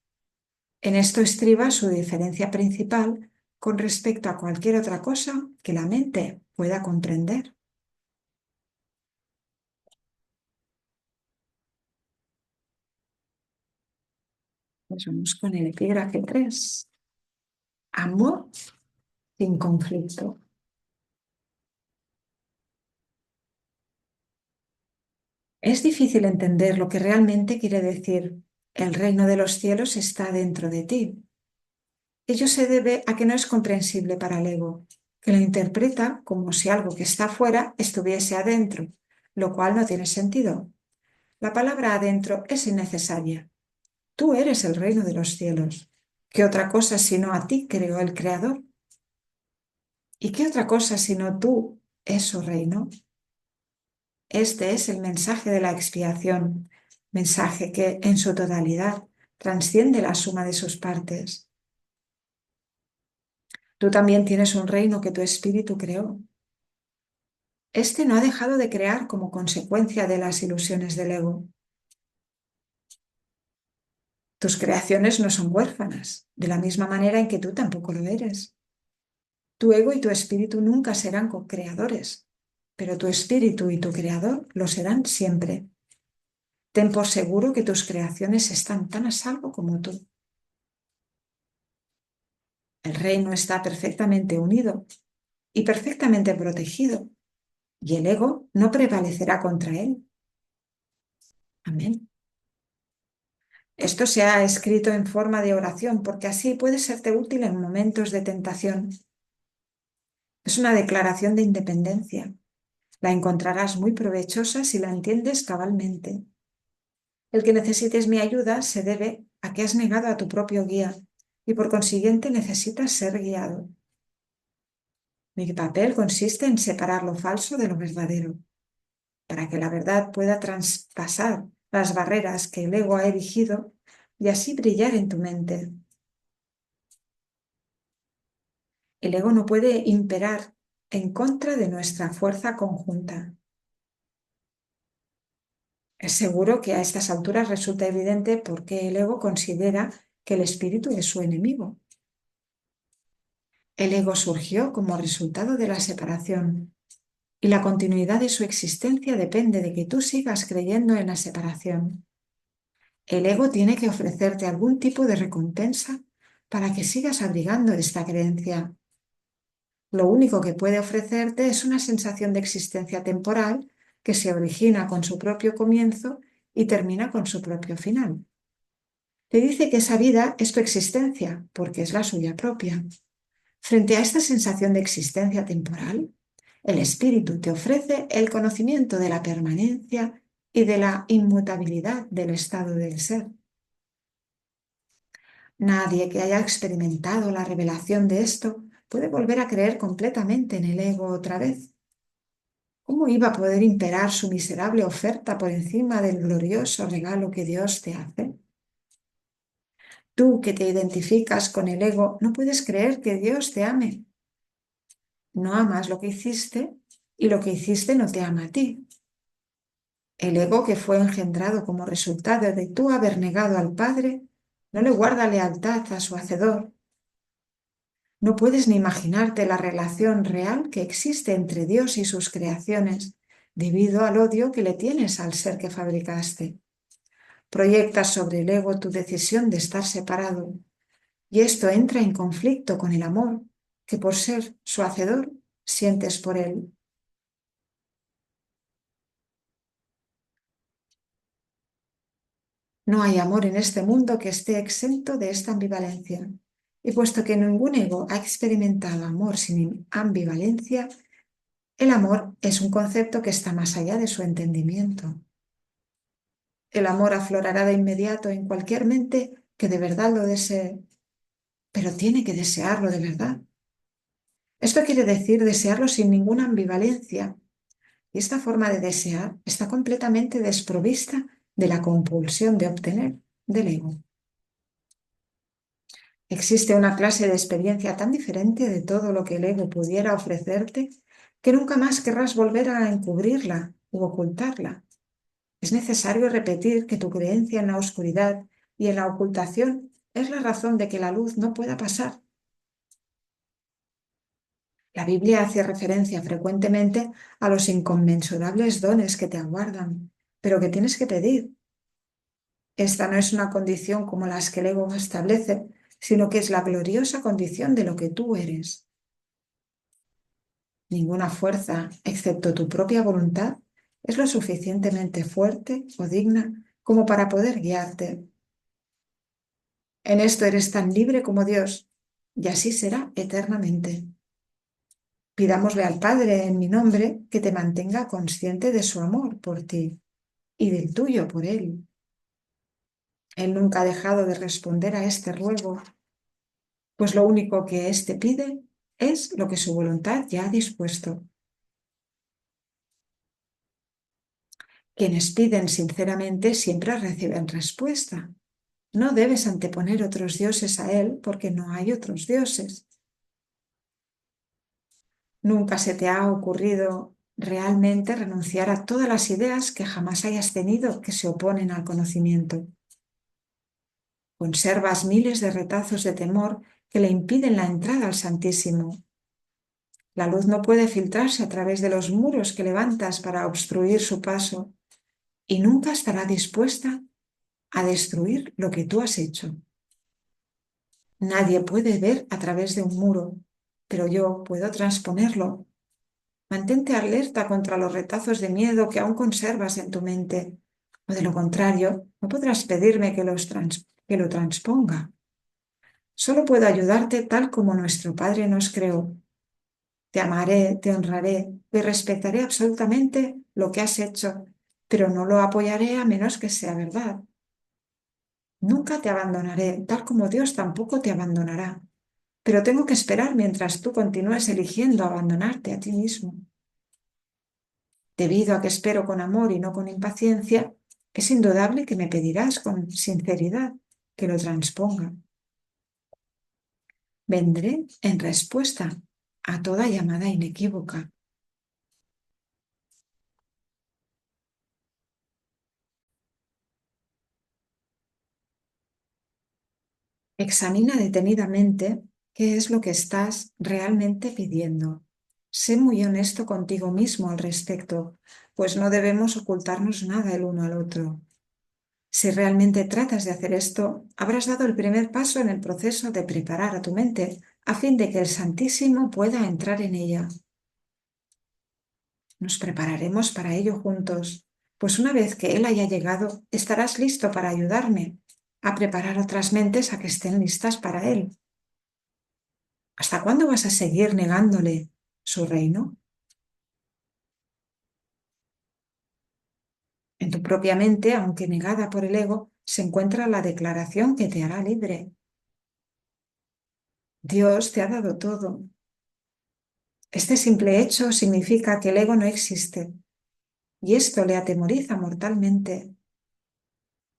En esto estriba su diferencia principal con respecto a cualquier otra cosa que la mente pueda comprender. Pues vamos con el epígrafe 3. Amor sin conflicto. Es difícil entender lo que realmente quiere decir el reino de los cielos está dentro de ti. Ello se debe a que no es comprensible para el ego, que lo interpreta como si algo que está fuera estuviese adentro, lo cual no tiene sentido. La palabra adentro es innecesaria. Tú eres el reino de los cielos. ¿Qué otra cosa sino a ti creó el Creador? ¿Y qué otra cosa sino tú es su reino? Este es el mensaje de la expiación, mensaje que en su totalidad trasciende la suma de sus partes. Tú también tienes un reino que tu espíritu creó. Este no ha dejado de crear como consecuencia de las ilusiones del ego. Tus creaciones no son huérfanas, de la misma manera en que tú tampoco lo eres. Tu ego y tu espíritu nunca serán co-creadores, pero tu espíritu y tu creador lo serán siempre. Ten por seguro que tus creaciones están tan a salvo como tú. El reino está perfectamente unido y perfectamente protegido, y el ego no prevalecerá contra él. Amén. Esto se ha escrito en forma de oración porque así puede serte útil en momentos de tentación. Es una declaración de independencia. La encontrarás muy provechosa si la entiendes cabalmente. El que necesites mi ayuda se debe a que has negado a tu propio guía y por consiguiente necesitas ser guiado. Mi papel consiste en separar lo falso de lo verdadero, para que la verdad pueda traspasar las barreras que el ego ha erigido y así brillar en tu mente. El ego no puede imperar en contra de nuestra fuerza conjunta. Es seguro que a estas alturas resulta evidente por qué el ego considera que el espíritu es su enemigo. El ego surgió como resultado de la separación y la continuidad de su existencia depende de que tú sigas creyendo en la separación. El ego tiene que ofrecerte algún tipo de recompensa para que sigas abrigando esta creencia. Lo único que puede ofrecerte es una sensación de existencia temporal que se origina con su propio comienzo y termina con su propio final. Te dice que esa vida es tu existencia porque es la suya propia. Frente a esta sensación de existencia temporal, el espíritu te ofrece el conocimiento de la permanencia y de la inmutabilidad del estado del ser. Nadie que haya experimentado la revelación de esto puede volver a creer completamente en el ego otra vez. ¿Cómo iba a poder imperar su miserable oferta por encima del glorioso regalo que Dios te hace? Tú que te identificas con el ego, no puedes creer que Dios te ame. No amas lo que hiciste y lo que hiciste no te ama a ti. El ego que fue engendrado como resultado de tú haber negado al Padre no le guarda lealtad a su Hacedor. No puedes ni imaginarte la relación real que existe entre Dios y sus creaciones debido al odio que le tienes al ser que fabricaste. Proyectas sobre el ego tu decisión de estar separado y esto entra en conflicto con el amor que por ser su hacedor sientes por él. No hay amor en este mundo que esté exento de esta ambivalencia. Y puesto que ningún ego ha experimentado amor sin ambivalencia, el amor es un concepto que está más allá de su entendimiento. El amor aflorará de inmediato en cualquier mente que de verdad lo desee, pero tiene que desearlo de verdad. Esto quiere decir desearlo sin ninguna ambivalencia, y esta forma de desear está completamente desprovista de la compulsión de obtener del ego. Existe una clase de experiencia tan diferente de todo lo que el ego pudiera ofrecerte que nunca más querrás volver a encubrirla u ocultarla. Es necesario repetir que tu creencia en la oscuridad y en la ocultación es la razón de que la luz no pueda pasar. La Biblia hace referencia frecuentemente a los inconmensurables dones que te aguardan, pero que tienes que pedir. Esta no es una condición como las que el ego establece, sino que es la gloriosa condición de lo que tú eres. Ninguna fuerza, excepto tu propia voluntad, es lo suficientemente fuerte o digna como para poder guiarte. En esto eres tan libre como Dios, y así será eternamente. Pidámosle al Padre en mi nombre que te mantenga consciente de su amor por ti y del tuyo por Él. Él nunca ha dejado de responder a este ruego, pues lo único que éste pide es lo que su voluntad ya ha dispuesto. Quienes piden sinceramente siempre reciben respuesta. No debes anteponer otros dioses a Él porque no hay otros dioses. Nunca se te ha ocurrido realmente renunciar a todas las ideas que jamás hayas tenido que se oponen al conocimiento. Conservas miles de retazos de temor que le impiden la entrada al Santísimo. La luz no puede filtrarse a través de los muros que levantas para obstruir su paso y nunca estará dispuesta a destruir lo que tú has hecho. Nadie puede ver a través de un muro, pero yo puedo transponerlo. Mantente alerta contra los retazos de miedo que aún conservas en tu mente, o de lo contrario, no podrás pedirme que lo transponga. Solo puedo ayudarte tal como nuestro Padre nos creó. Te amaré, te honraré y respetaré absolutamente lo que has hecho, pero no lo apoyaré a menos que sea verdad. Nunca te abandonaré, tal como Dios tampoco te abandonará, pero tengo que esperar mientras tú continúes eligiendo abandonarte a ti mismo. Debido a que espero con amor y no con impaciencia, es indudable que me pedirás con sinceridad que lo transponga. Vendré en respuesta a toda llamada inequívoca. Examina detenidamente qué es lo que estás realmente pidiendo. Sé muy honesto contigo mismo al respecto, pues no debemos ocultarnos nada el uno al otro. Si realmente tratas de hacer esto, habrás dado el primer paso en el proceso de preparar a tu mente a fin de que el Santísimo pueda entrar en ella. Nos prepararemos para ello juntos, pues una vez que Él haya llegado, estarás listo para ayudarme a preparar otras mentes a que estén listas para Él. ¿Hasta cuándo vas a seguir negándole su reino? En tu propia mente, aunque negada por el ego, se encuentra la declaración que te hará libre. Dios te ha dado todo. Este simple hecho significa que el ego no existe, y esto le atemoriza mortalmente.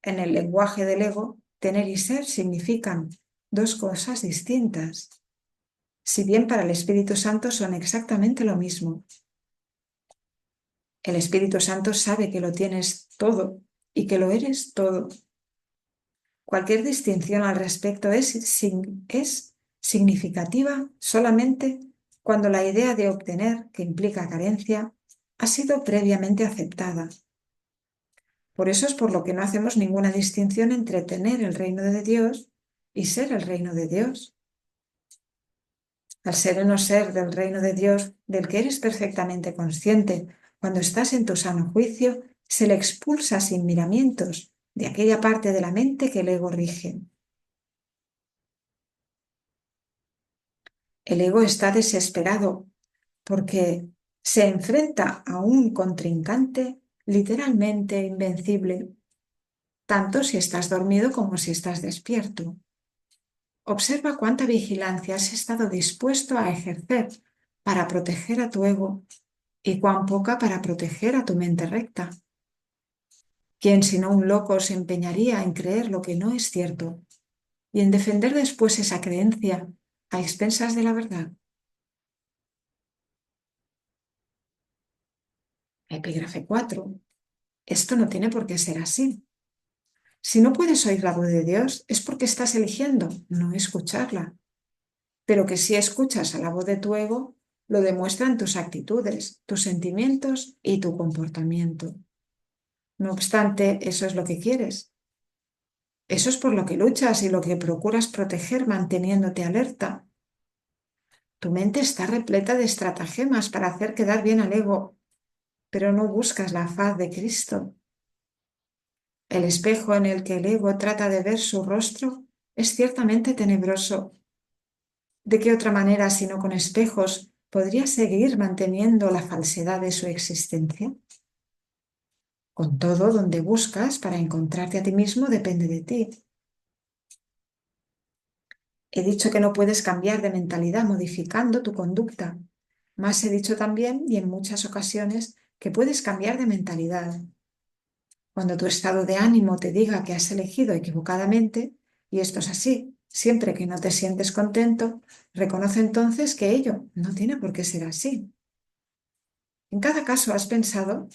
En el lenguaje del ego, tener y ser significan dos cosas distintas, si bien para el Espíritu Santo son exactamente lo mismo. El Espíritu Santo sabe que lo tienes todo y que lo eres todo. Cualquier distinción al respecto es significativa solamente cuando la idea de obtener, que implica carencia, ha sido previamente aceptada. Por eso es por lo que no hacemos ninguna distinción entre tener el reino de Dios y ser el reino de Dios. Al sereno ser del reino de Dios, del que eres perfectamente consciente, cuando estás en tu sano juicio, se le expulsa sin miramientos de aquella parte de la mente que el ego rige. El ego está desesperado porque se enfrenta a un contrincante literalmente invencible, tanto si estás dormido como si estás despierto. Observa cuánta vigilancia has estado dispuesto a ejercer para proteger a tu ego y cuán poca para proteger a tu mente recta. ¿Quién sino un loco se empeñaría en creer lo que no es cierto y en defender después esa creencia a expensas de la verdad? Epígrafe 4. Esto no tiene por qué ser así. Si no puedes oír la voz de Dios es porque estás eligiendo no escucharla, pero que si escuchas a la voz de tu ego, lo demuestran tus actitudes, tus sentimientos y tu comportamiento. No obstante, eso es lo que quieres. Eso es por lo que luchas y lo que procuras proteger manteniéndote alerta. Tu mente está repleta de estratagemas para hacer quedar bien al ego, pero no buscas la faz de Cristo. El espejo en el que el ego trata de ver su rostro es ciertamente tenebroso. ¿De qué otra manera, sino con espejos, podría seguir manteniendo la falsedad de su existencia? Con todo, donde buscas para encontrarte a ti mismo depende de ti. He dicho que no puedes cambiar de mentalidad modificando tu conducta. Más he dicho también, y en muchas ocasiones, que puedes cambiar de mentalidad. Cuando tu estado de ánimo te diga que has elegido equivocadamente, y esto es así, siempre que no te sientes contento, reconoce entonces que ello no tiene por qué ser así. En cada caso has pensado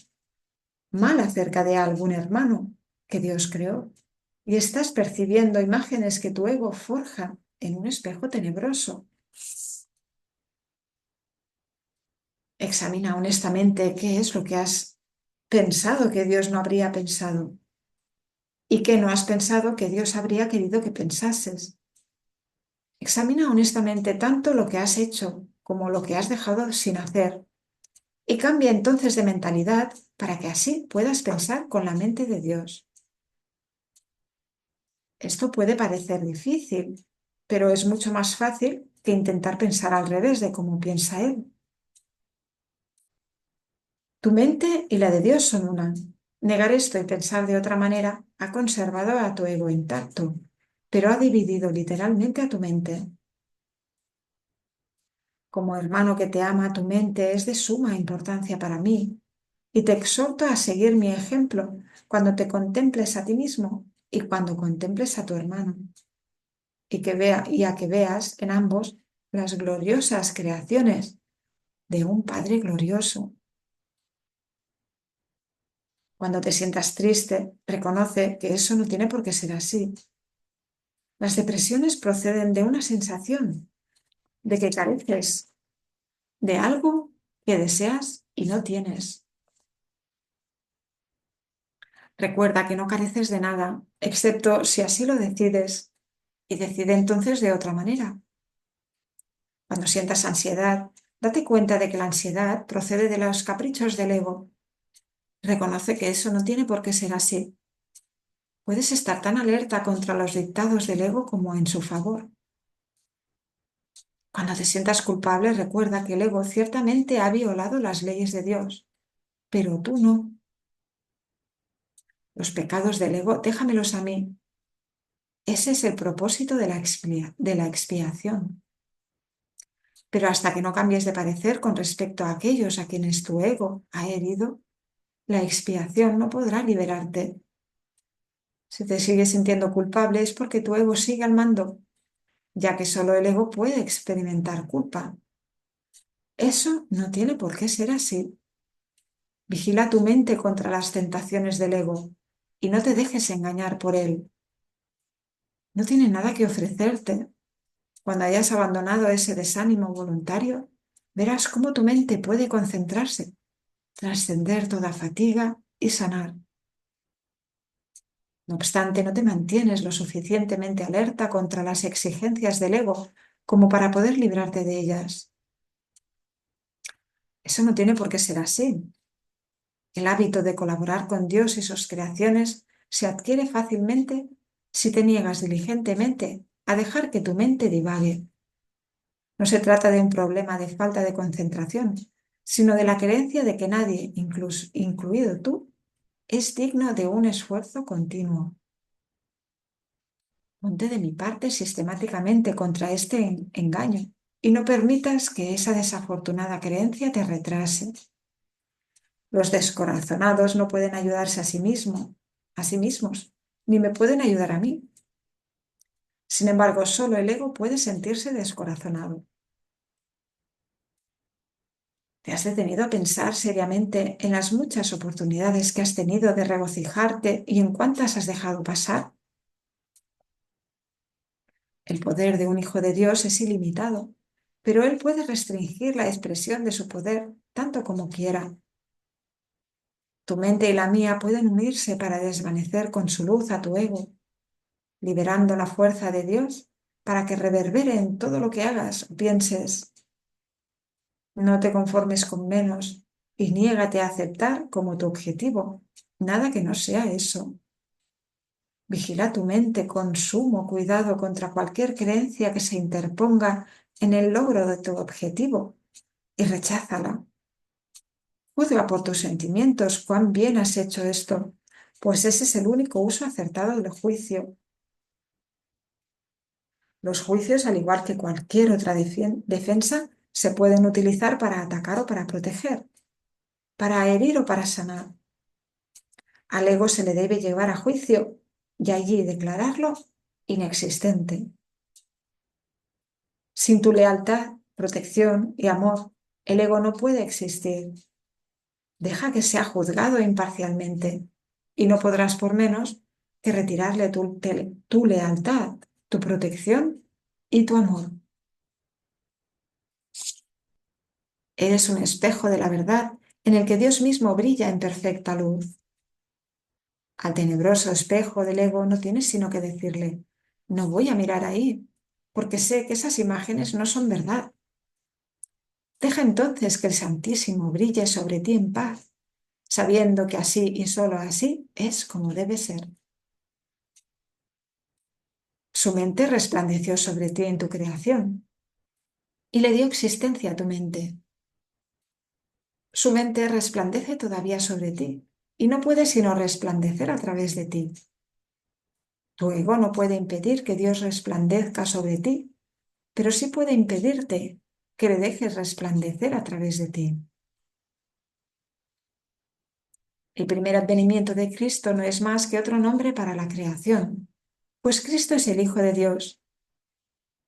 mal acerca de algún hermano que Dios creó y estás percibiendo imágenes que tu ego forja en un espejo tenebroso. Examina honestamente qué es lo que has pensado que Dios no habría pensado y qué no has pensado que Dios habría querido que pensases. Examina honestamente tanto lo que has hecho como lo que has dejado sin hacer y cambia entonces de mentalidad para que así puedas pensar con la mente de Dios. Esto puede parecer difícil, pero es mucho más fácil que intentar pensar al revés de cómo piensa Él. Tu mente y la de Dios son una. Negar esto y pensar de otra manera ha conservado a tu ego intacto, pero ha dividido literalmente a tu mente. Como hermano que te ama, tu mente es de suma importancia para mí y te exhorto a seguir mi ejemplo cuando te contemples a ti mismo y cuando contemples a tu hermano y a que veas en ambos las gloriosas creaciones de un Padre glorioso. Cuando te sientas triste, reconoce que eso no tiene por qué ser así. Las depresiones proceden de una sensación de que careces de algo que deseas y no tienes. Recuerda que no careces de nada, excepto si así lo decides, y decide entonces de otra manera. Cuando sientas ansiedad, date cuenta de que la ansiedad procede de los caprichos del ego. Reconoce que eso no tiene por qué ser así. Puedes estar tan alerta contra los dictados del ego como en su favor. Cuando te sientas culpable, recuerda que el ego ciertamente ha violado las leyes de Dios, pero tú no. Los pecados del ego, déjamelos a mí. Ese es el propósito de la expiación. Pero hasta que no cambies de parecer con respecto a aquellos a quienes tu ego ha herido, la expiación no podrá liberarte. Si te sigues sintiendo culpable es porque tu ego sigue al mando, ya que solo el ego puede experimentar culpa. Eso no tiene por qué ser así. Vigila tu mente contra las tentaciones del ego y no te dejes engañar por él. No tiene nada que ofrecerte. Cuando hayas abandonado ese desánimo voluntario, verás cómo tu mente puede concentrarse, trascender toda fatiga y sanar. No obstante, no te mantienes lo suficientemente alerta contra las exigencias del ego como para poder librarte de ellas. Eso no tiene por qué ser así. El hábito de colaborar con Dios y sus creaciones se adquiere fácilmente si te niegas diligentemente a dejar que tu mente divague. No se trata de un problema de falta de concentración, sino de la creencia de que nadie, incluido tú, es digno de un esfuerzo continuo. Ponte de mi parte sistemáticamente contra este engaño y no permitas que esa desafortunada creencia te retrase. Los descorazonados no pueden ayudarse a sí mismos, ni me pueden ayudar a mí. Sin embargo, solo el ego puede sentirse descorazonado. ¿Te has detenido a pensar seriamente en las muchas oportunidades que has tenido de regocijarte y en cuántas has dejado pasar? El poder de un hijo de Dios es ilimitado, pero él puede restringir la expresión de su poder tanto como quiera. Tu mente y la mía pueden unirse para desvanecer con su luz a tu ego, liberando la fuerza de Dios para que reverbere en todo lo que hagas o pienses. No te conformes con menos y niégate a aceptar como tu objetivo nada que no sea eso. Vigila tu mente con sumo cuidado contra cualquier creencia que se interponga en el logro de tu objetivo y recházala. Juzga por tus sentimientos cuán bien has hecho esto, pues ese es el único uso acertado del juicio. Los juicios, al igual que cualquier otra defensa, se pueden utilizar para atacar o para proteger, para herir o para sanar. Al ego se le debe llevar a juicio y allí declararlo inexistente. Sin tu lealtad, protección y amor, el ego no puede existir. Deja que sea juzgado imparcialmente y no podrás por menos que retirarle tu lealtad, tu protección y tu amor. Eres un espejo de la verdad en el que Dios mismo brilla en perfecta luz. Al tenebroso espejo del ego no tienes sino que decirle, no voy a mirar ahí, porque sé que esas imágenes no son verdad. Deja entonces que el Santísimo brille sobre ti en paz, sabiendo que así y solo así es como debe ser. Su mente resplandeció sobre ti en tu creación y le dio existencia a tu mente. Su mente resplandece todavía sobre ti y no puede sino resplandecer a través de ti. Tu ego no puede impedir que Dios resplandezca sobre ti, pero sí puede impedirte que le dejes resplandecer a través de ti. El primer advenimiento de Cristo no es más que otro nombre para la creación, pues Cristo es el Hijo de Dios.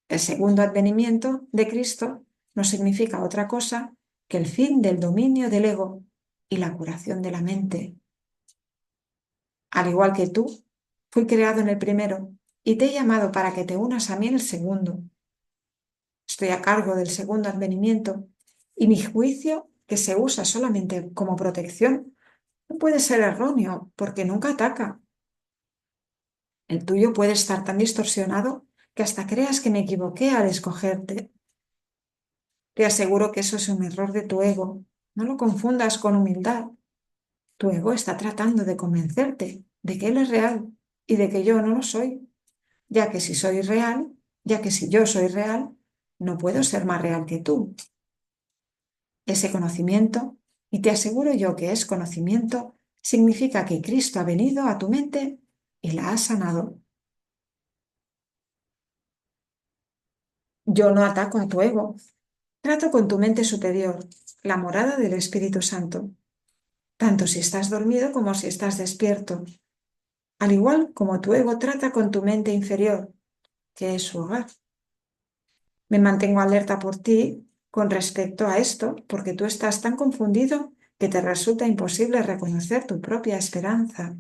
El segundo advenimiento de Cristo no significa otra cosa que el fin del dominio del ego y la curación de la mente. Al igual que tú, fui creado en el primero y te he llamado para que te unas a mí en el segundo. Estoy a cargo del segundo advenimiento y mi juicio, que se usa solamente como protección, no puede ser erróneo porque nunca ataca. El tuyo puede estar tan distorsionado que hasta creas que me equivoqué al escogerte. Te aseguro que eso es un error de tu ego. No lo confundas con humildad. Tu ego está tratando de convencerte de que él es real y de que yo no lo soy, ya que si yo soy real, no puedo ser más real que tú. Ese conocimiento, y te aseguro yo que es conocimiento, significa que Cristo ha venido a tu mente y la ha sanado. Yo no ataco a tu ego, trato con tu mente superior, la morada del Espíritu Santo, tanto si estás dormido como si estás despierto, al igual como tu ego trata con tu mente inferior, que es su hogar. Me mantengo alerta por ti con respecto a esto, porque tú estás tan confundido que te resulta imposible reconocer tu propia esperanza.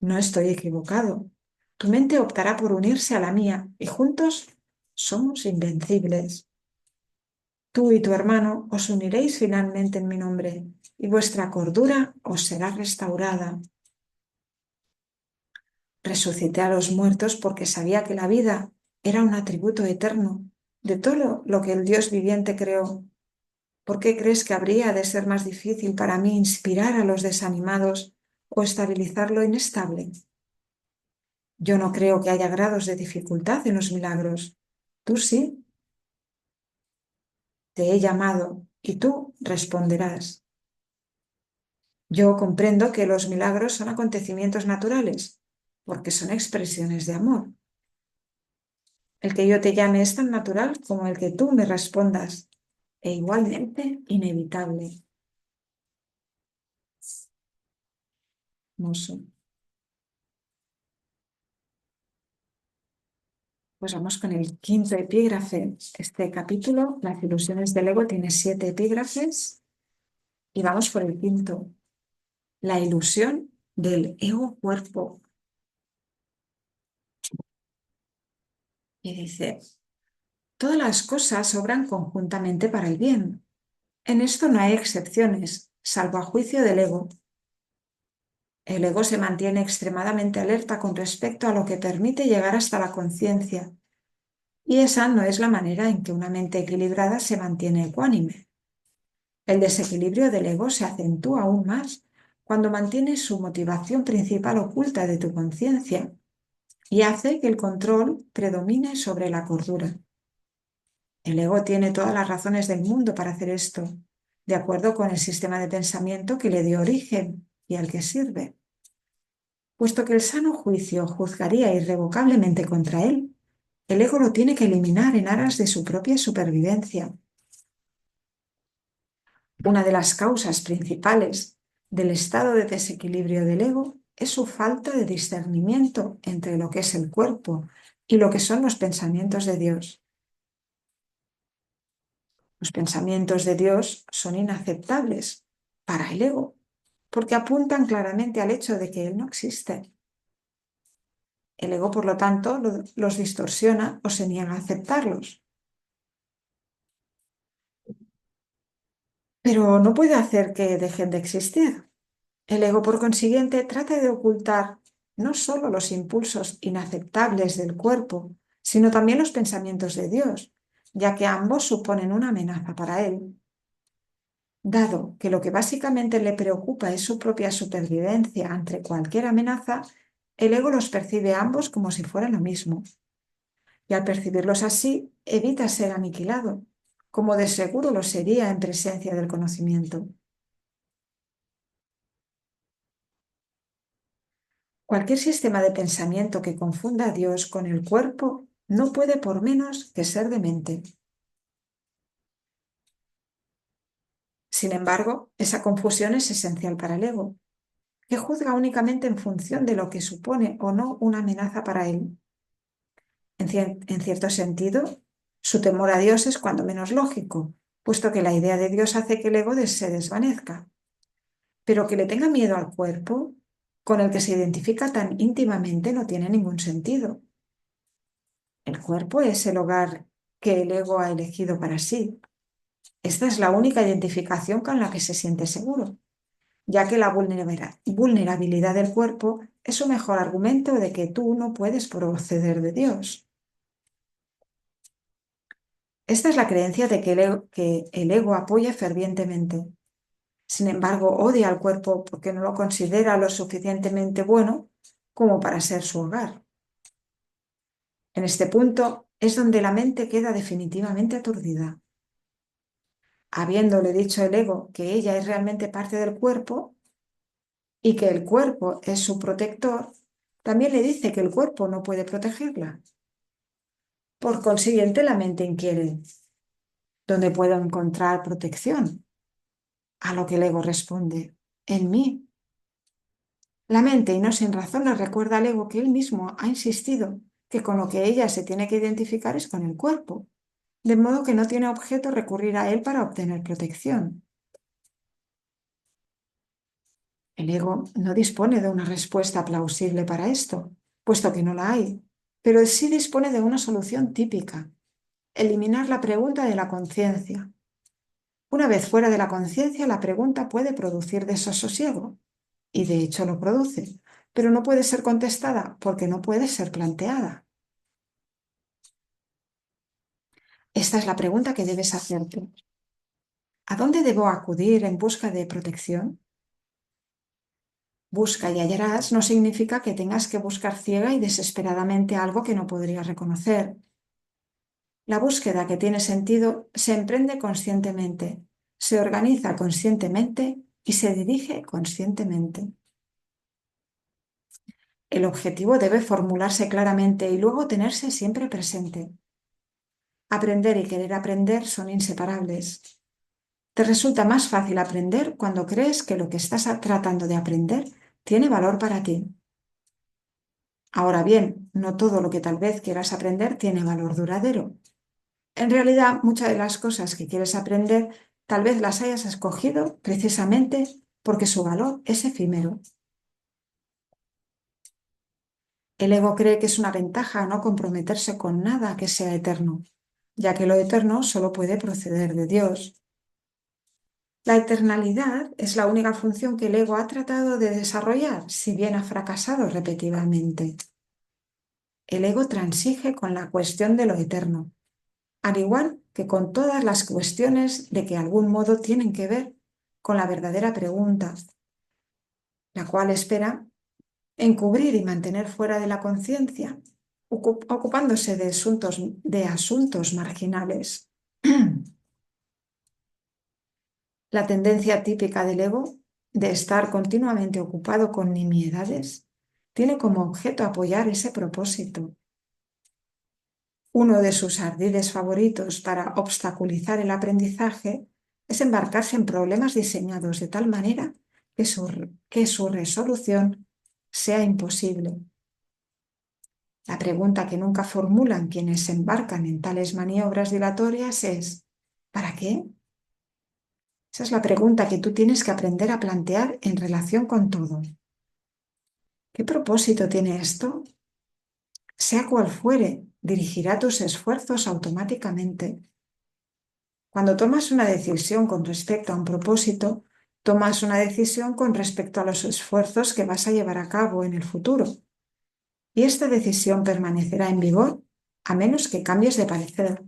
No estoy equivocado. Tu mente optará por unirse a la mía y juntos somos invencibles. Tú y tu hermano os uniréis finalmente en mi nombre y vuestra cordura os será restaurada. Resucité a los muertos porque sabía que la vida era un atributo eterno de todo lo que el Dios viviente creó. ¿Por qué crees que habría de ser más difícil para mí inspirar a los desanimados o estabilizar lo inestable? Yo no creo que haya grados de dificultad en los milagros. Tú sí. Te he llamado y tú responderás. Yo comprendo que los milagros son acontecimientos naturales, porque son expresiones de amor. El que yo te llame es tan natural como el que tú me respondas, e igualmente inevitable. Hermoso. Pues vamos con el quinto epígrafe. Este capítulo, Las ilusiones del ego, tiene 7 epígrafes y vamos por el quinto. La ilusión del ego-cuerpo. Y dice, todas las cosas obran conjuntamente para el bien. En esto no hay excepciones, salvo a juicio del ego. El ego se mantiene extremadamente alerta con respecto a lo que permite llegar hasta la conciencia, y esa no es la manera en que una mente equilibrada se mantiene ecuánime. El desequilibrio del ego se acentúa aún más cuando mantienes su motivación principal oculta de tu conciencia y hace que el control predomine sobre la cordura. El ego tiene todas las razones del mundo para hacer esto, de acuerdo con el sistema de pensamiento que le dio origen y al que sirve. Puesto que el sano juicio juzgaría irrevocablemente contra él, el ego lo tiene que eliminar en aras de su propia supervivencia. Una de las causas principales del estado de desequilibrio del ego es su falta de discernimiento entre lo que es el cuerpo y lo que son los pensamientos de Dios. Los pensamientos de Dios son inaceptables para el ego, porque apuntan claramente al hecho de que Él no existe. El ego, por lo tanto, los distorsiona o se niega a aceptarlos. Pero no puede hacer que dejen de existir. El ego, por consiguiente, trata de ocultar no solo los impulsos inaceptables del cuerpo, sino también los pensamientos de Dios, ya que ambos suponen una amenaza para él. Dado que lo que básicamente le preocupa es su propia supervivencia ante cualquier amenaza, el ego los percibe ambos como si fueran lo mismo. Y al percibirlos así, evita ser aniquilado, como de seguro lo sería en presencia del conocimiento. Cualquier sistema de pensamiento que confunda a Dios con el cuerpo no puede por menos que ser demente. Sin embargo, esa confusión es esencial para el ego, que juzga únicamente en función de lo que supone o no una amenaza para él. En cierto sentido, su temor a Dios es cuando menos lógico, puesto que la idea de Dios hace que el ego se desvanezca. Pero que le tenga miedo al cuerpo, con el que se identifica tan íntimamente, no tiene ningún sentido. El cuerpo es el hogar que el ego ha elegido para sí. Esta es la única identificación con la que se siente seguro, ya que la vulnerabilidad del cuerpo es su mejor argumento de que tú no puedes proceder de Dios. Esta es la creencia de que el ego apoya fervientemente. Sin embargo, odia al cuerpo porque no lo considera lo suficientemente bueno como para ser su hogar. En este punto es donde la mente queda definitivamente aturdida. Habiéndole dicho el ego que ella es realmente parte del cuerpo y que el cuerpo es su protector, también le dice que el cuerpo no puede protegerla. Por consiguiente, la mente inquiere: ¿dónde puedo encontrar protección? A lo que el ego responde: en mí. La mente, y no sin razón, le recuerda al ego que él mismo ha insistido que con lo que ella se tiene que identificar es con el cuerpo, de modo que no tiene objeto recurrir a él para obtener protección. El ego no dispone de una respuesta plausible para esto, puesto que no la hay, pero sí dispone de una solución típica: eliminar la pregunta de la conciencia. Una vez fuera de la conciencia, la pregunta puede producir desasosiego, y de hecho lo produce, pero no puede ser contestada porque no puede ser planteada. Esta es la pregunta que debes hacerte. ¿A dónde debo acudir en busca de protección? Busca y hallarás no significa que tengas que buscar ciega y desesperadamente algo que no podrías reconocer. La búsqueda que tiene sentido se emprende conscientemente, se organiza conscientemente y se dirige conscientemente. El objetivo debe formularse claramente y luego tenerse siempre presente. Aprender y querer aprender son inseparables. Te resulta más fácil aprender cuando crees que lo que estás tratando de aprender tiene valor para ti. Ahora bien, no todo lo que tal vez quieras aprender tiene valor duradero. En realidad, muchas de las cosas que quieres aprender tal vez las hayas escogido precisamente porque su valor es efímero. El ego cree que es una ventaja no comprometerse con nada que sea eterno, ya que lo eterno solo puede proceder de Dios. La eternalidad es la única función que el ego ha tratado de desarrollar, si bien ha fracasado repetidamente. El ego transige con la cuestión de lo eterno. al igual que con todas las cuestiones de que algún modo tienen que ver con la verdadera pregunta, la cual espera encubrir y mantener fuera de la conciencia, ocupándose de asuntos marginales. La tendencia típica del ego de estar continuamente ocupado con nimiedades tiene como objeto apoyar ese propósito. Uno de sus ardides favoritos para obstaculizar el aprendizaje es embarcarse en problemas diseñados de tal manera que su resolución sea imposible. La pregunta que nunca formulan quienes se embarcan en tales maniobras dilatorias es ¿para qué? Esa es la pregunta que tú tienes que aprender a plantear en relación con todo. ¿Qué propósito tiene esto? Sea cual fuere, dirigirá tus esfuerzos automáticamente. Cuando tomas una decisión con respecto a un propósito, tomas una decisión con respecto a los esfuerzos que vas a llevar a cabo en el futuro. Y esta decisión permanecerá en vigor a menos que cambies de parecer.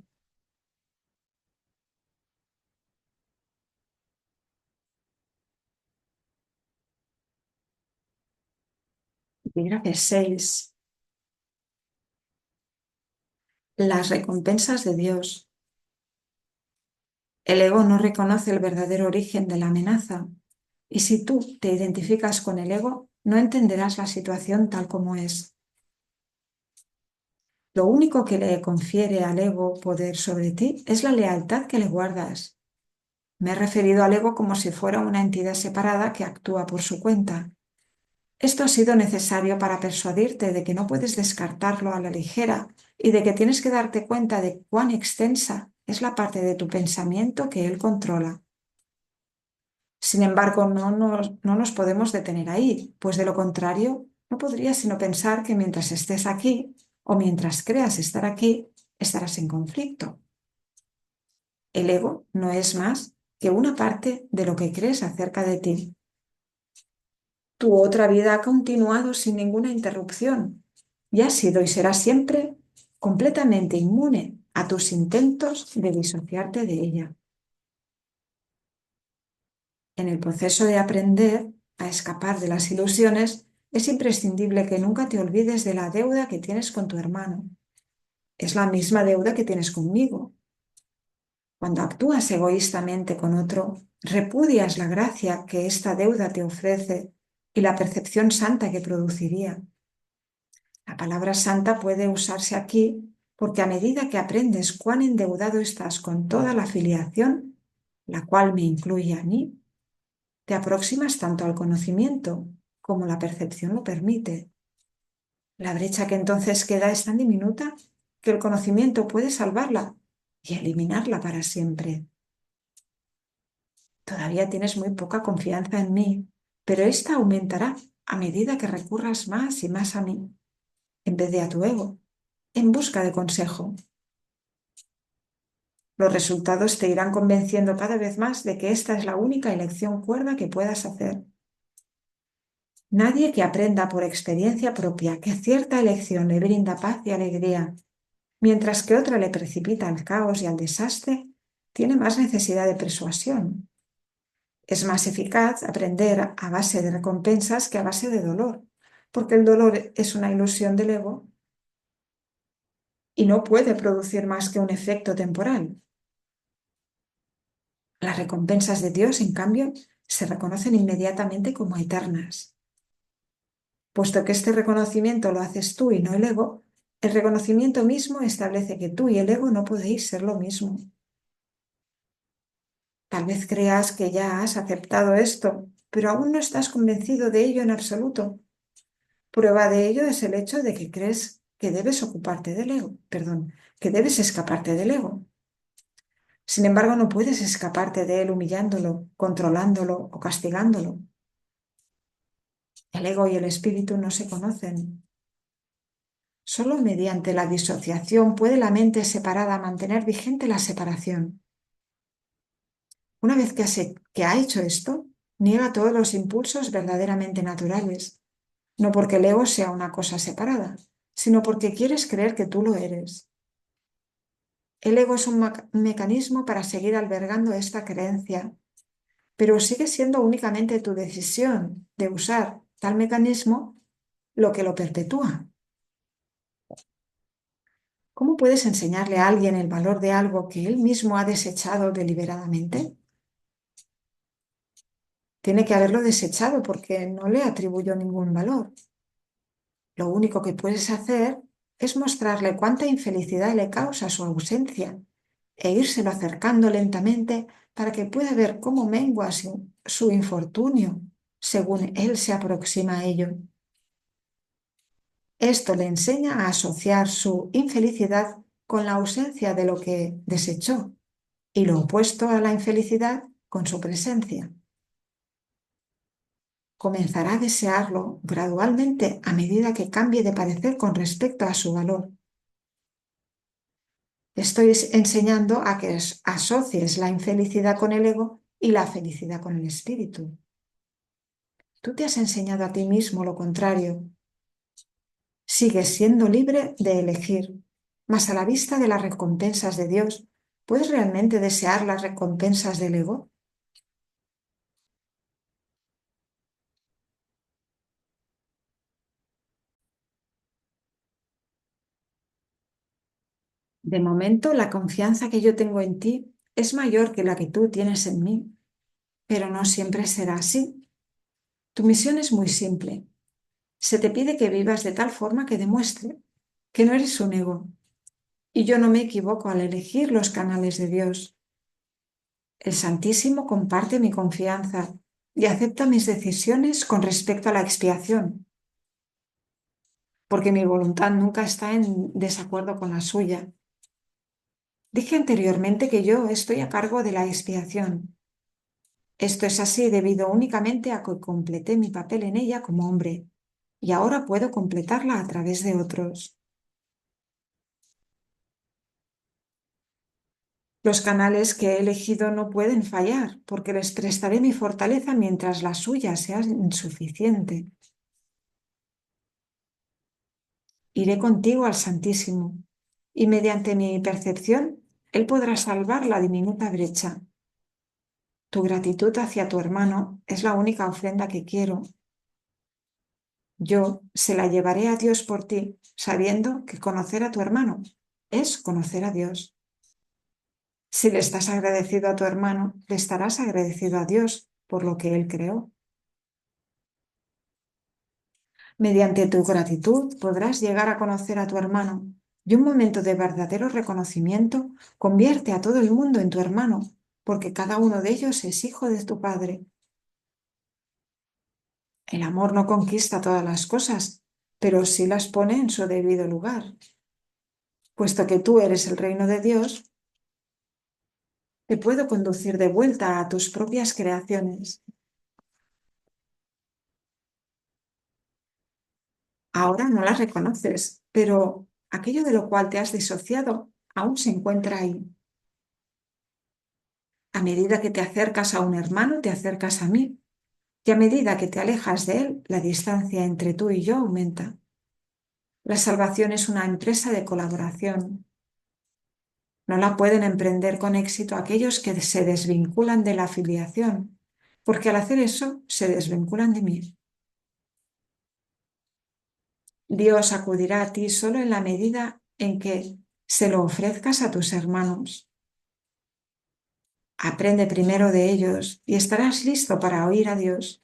Epígrafe 6. Las recompensas de Dios. El ego no reconoce el verdadero origen de la amenaza, y si tú te identificas con el ego, no entenderás la situación tal como es. Lo único que le confiere al ego poder sobre ti es la lealtad que le guardas. Me he referido al ego como si fuera una entidad separada que actúa por su cuenta. Esto ha sido necesario para persuadirte de que no puedes descartarlo a la ligera y de que tienes que darte cuenta de cuán extensa es la parte de tu pensamiento que él controla. Sin embargo, no nos podemos detener ahí, pues de lo contrario, no podrías sino pensar que mientras estés aquí o mientras creas estar aquí, estarás en conflicto. El ego no es más que una parte de lo que crees acerca de ti. Tu otra vida ha continuado sin ninguna interrupción y has sido y serás siempre completamente inmune a tus intentos de disociarte de ella. En el proceso de aprender a escapar de las ilusiones, es imprescindible que nunca te olvides de la deuda que tienes con tu hermano. Es la misma deuda que tienes conmigo. Cuando actúas egoístamente con otro, repudias la gracia que esta deuda te ofrece y la percepción santa que produciría. La palabra santa puede usarse aquí porque a medida que aprendes cuán endeudado estás con toda la filiación, la cual me incluye a mí, te aproximas tanto al conocimiento como la percepción lo permite. La brecha que entonces queda es tan diminuta que el conocimiento puede salvarla y eliminarla para siempre. Todavía tienes muy poca confianza en mí, pero esta aumentará a medida que recurras más y más a mí, en vez de a tu ego, en busca de consejo. Los resultados te irán convenciendo cada vez más de que esta es la única elección cuerda que puedas hacer. Nadie que aprenda por experiencia propia que cierta elección le brinda paz y alegría, mientras que otra le precipita al caos y al desastre, tiene más necesidad de persuasión. Es más eficaz aprender a base de recompensas que a base de dolor, porque el dolor es una ilusión del ego y no puede producir más que un efecto temporal. Las recompensas de Dios, en cambio, se reconocen inmediatamente como eternas. Puesto que este reconocimiento lo haces tú y no el ego, el reconocimiento mismo establece que tú y el ego no podéis ser lo mismo. Tal vez creas que ya has aceptado esto, pero aún no estás convencido de ello en absoluto. Prueba de ello es el hecho de que crees que debes ocuparte del ego, que debes escaparte del ego. Sin embargo, no puedes escaparte de él humillándolo, controlándolo o castigándolo. El ego y el espíritu no se conocen. Solo mediante la disociación puede la mente separada mantener vigente la separación. Una vez que ha hecho esto, niega todos los impulsos verdaderamente naturales, no porque el ego sea una cosa separada, sino porque quieres creer que tú lo eres. El ego es un mecanismo para seguir albergando esta creencia, pero sigue siendo únicamente tu decisión de usar tal mecanismo lo que lo perpetúa. ¿Cómo puedes enseñarle a alguien el valor de algo que él mismo ha desechado deliberadamente? Tiene que haberlo desechado porque no le atribuyó ningún valor. Lo único que puedes hacer es mostrarle cuánta infelicidad le causa su ausencia e írselo acercando lentamente para que pueda ver cómo mengua su infortunio según él se aproxima a ello. Esto le enseña a asociar su infelicidad con la ausencia de lo que desechó y lo opuesto a la infelicidad con su presencia. Comenzará a desearlo gradualmente a medida que cambie de parecer con respecto a su valor. Te estoy enseñando a que asocies la infelicidad con el ego y la felicidad con el espíritu. Tú te has enseñado a ti mismo lo contrario. Sigues siendo libre de elegir, mas a la vista de las recompensas de Dios, ¿puedes realmente desear las recompensas del ego? De momento, la confianza que yo tengo en ti es mayor que la que tú tienes en mí, pero no siempre será así. Tu misión es muy simple. Se te pide que vivas de tal forma que demuestre que no eres un ego. Y yo no me equivoco al elegir los canales de Dios. El Santísimo comparte mi confianza y acepta mis decisiones con respecto a la expiación, porque mi voluntad nunca está en desacuerdo con la suya. Dije anteriormente que yo estoy a cargo de la expiación. Esto es así debido únicamente a que completé mi papel en ella como hombre, y ahora puedo completarla a través de otros. Los canales que he elegido no pueden fallar, porque les prestaré mi fortaleza mientras la suya sea insuficiente. Iré contigo al Santísimo, y mediante mi percepción, Él podrá salvar la diminuta brecha. Tu gratitud hacia tu hermano es la única ofrenda que quiero. Yo se la llevaré a Dios por ti, sabiendo que conocer a tu hermano es conocer a Dios. Si le estás agradecido a tu hermano, le estarás agradecido a Dios por lo que Él creó. Mediante tu gratitud podrás llegar a conocer a tu hermano y un momento de verdadero reconocimiento convierte a todo el mundo en tu hermano, porque cada uno de ellos es hijo de tu Padre. El amor no conquista todas las cosas, pero sí las pone en su debido lugar. Puesto que tú eres el reino de Dios, te puedo conducir de vuelta a tus propias creaciones. Ahora no las reconoces, pero aquello de lo cual te has disociado aún se encuentra ahí. A medida que te acercas a un hermano, te acercas a mí. Y a medida que te alejas de él, la distancia entre tú y yo aumenta. La salvación es una empresa de colaboración. No la pueden emprender con éxito aquellos que se desvinculan de la filiación, porque al hacer eso se desvinculan de mí. Dios acudirá a ti solo en la medida en que se lo ofrezcas a tus hermanos. Aprende primero de ellos y estarás listo para oír a Dios.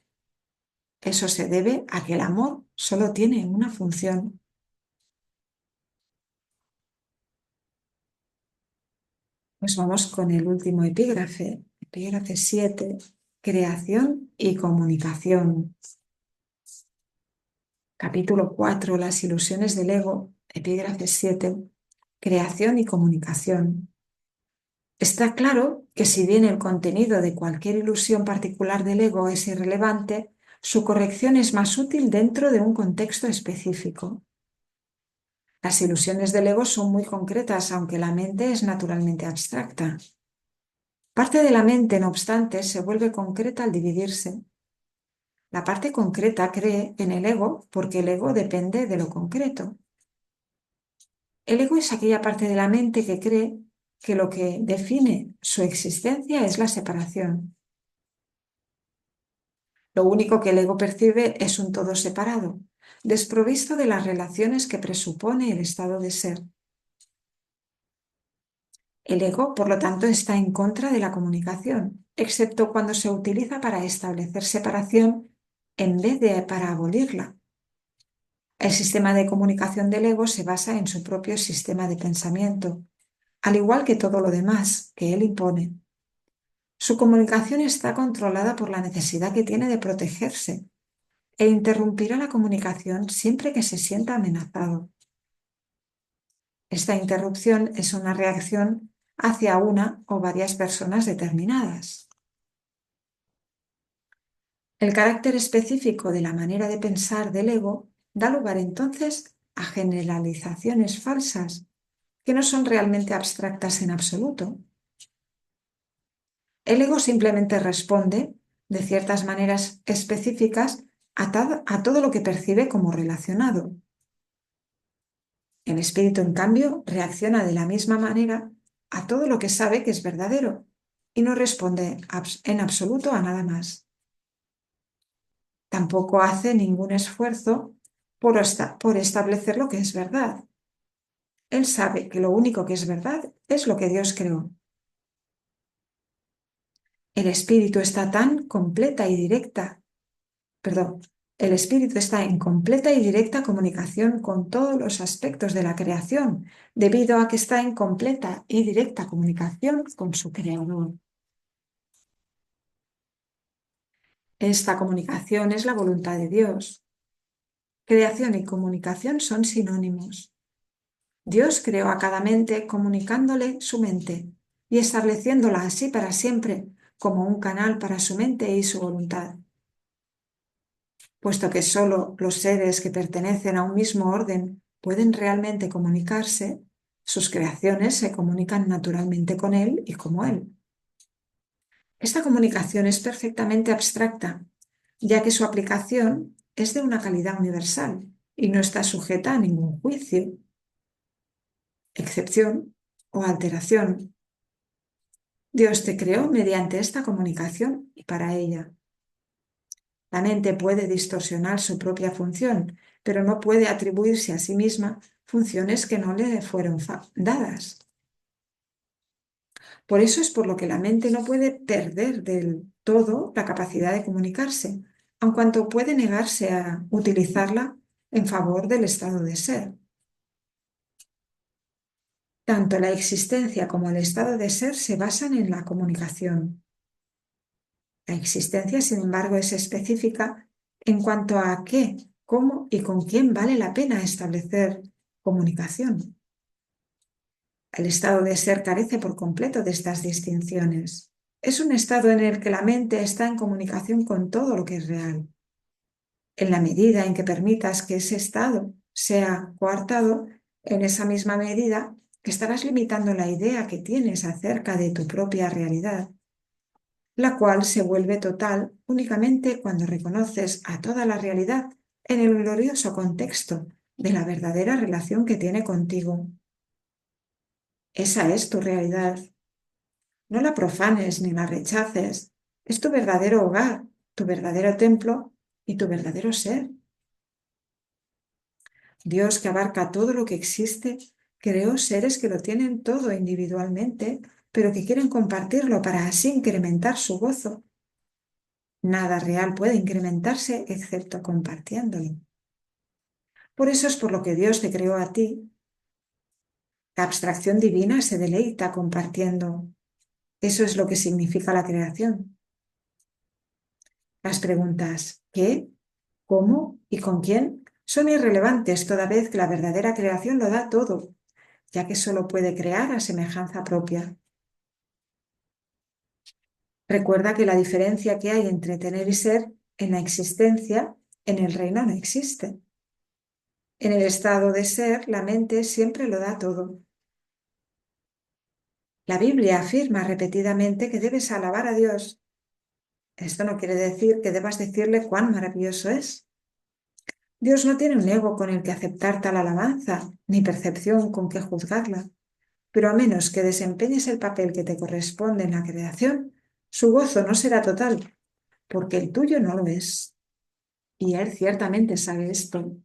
Eso se debe a que el amor solo tiene una función. Pues vamos con el último epígrafe, epígrafe 7, creación y comunicación. Capítulo 4, las ilusiones del ego, epígrafe 7, creación y comunicación. Está claro que si bien el contenido de cualquier ilusión particular del ego es irrelevante, su corrección es más útil dentro de un contexto específico. Las ilusiones del ego son muy concretas, aunque la mente es naturalmente abstracta. Parte de la mente, no obstante, se vuelve concreta al dividirse. La parte concreta cree en el ego porque el ego depende de lo concreto. El ego es aquella parte de la mente que cree que lo que define su existencia es la separación. Lo único que el ego percibe es un todo separado, desprovisto de las relaciones que presupone el estado de ser. El ego, por lo tanto, está en contra de la comunicación, excepto cuando se utiliza para establecer separación en vez de para abolirla. El sistema de comunicación del ego se basa en su propio sistema de pensamiento, al igual que todo lo demás que él impone. Su comunicación está controlada por la necesidad que tiene de protegerse e interrumpirá la comunicación siempre que se sienta amenazado. Esta interrupción es una reacción hacia una o varias personas determinadas. El carácter específico de la manera de pensar del ego da lugar entonces a generalizaciones falsas que no son realmente abstractas en absoluto. El ego simplemente responde de ciertas maneras específicas a todo lo que percibe como relacionado. El espíritu, en cambio, reacciona de la misma manera a todo lo que sabe que es verdadero y no responde en absoluto a nada más. Tampoco hace ningún esfuerzo por establecer lo que es verdad. Él sabe que lo único que es verdad es lo que Dios creó. El espíritu está tan completa y directa, perdón, el espíritu está en completa y directa comunicación con todos los aspectos de la creación, debido a que está en completa y directa comunicación con su creador. Esta comunicación es la voluntad de Dios. Creación y comunicación son sinónimos. Dios creó a cada mente comunicándole su mente y estableciéndola así para siempre como un canal para su mente y su voluntad. Puesto que solo los seres que pertenecen a un mismo orden pueden realmente comunicarse, sus creaciones se comunican naturalmente con él y como él. Esta comunicación es perfectamente abstracta, ya que su aplicación es de una calidad universal y no está sujeta a ningún juicio, excepción o alteración. Dios te creó mediante esta comunicación y para ella. La mente puede distorsionar su propia función, pero no puede atribuirse a sí misma funciones que no le fueron dadas. Por eso es por lo que la mente no puede perder del todo la capacidad de comunicarse, aun cuanto puede negarse a utilizarla en favor del estado de ser. Tanto la existencia como el estado de ser se basan en la comunicación. La existencia, sin embargo, es específica en cuanto a qué, cómo y con quién vale la pena establecer comunicación. El estado de ser carece por completo de estas distinciones. Es un estado en el que la mente está en comunicación con todo lo que es real. En la medida en que permitas que ese estado sea coartado, en esa misma medida estarás limitando la idea que tienes acerca de tu propia realidad, la cual se vuelve total únicamente cuando reconoces a toda la realidad en el glorioso contexto de la verdadera relación que tiene contigo. Esa es tu realidad. No la profanes ni la rechaces. Es tu verdadero hogar, tu verdadero templo y tu verdadero ser. Dios, que abarca todo lo que existe, creó seres que lo tienen todo individualmente, pero que quieren compartirlo para así incrementar su gozo. Nada real puede incrementarse excepto compartiéndolo. Por eso es por lo que Dios te creó a ti. La abstracción divina se deleita compartiendo. Eso es lo que significa la creación. Las preguntas ¿qué?, ¿cómo? ¿Y con quién? Son irrelevantes toda vez que la verdadera creación lo da todo, ya que solo puede crear a semejanza propia. Recuerda que la diferencia que hay entre tener y ser en la existencia, en el reino no existe. En el estado de ser, la mente siempre lo da todo. La Biblia afirma repetidamente que debes alabar a Dios. Esto no quiere decir que debas decirle cuán maravilloso es. Dios no tiene un ego con el que aceptar tal alabanza, ni percepción con que juzgarla. pero a menos que desempeñes el papel que te corresponde en la creación, su gozo no será total, porque el tuyo no lo es. Y él ciertamente sabe esto.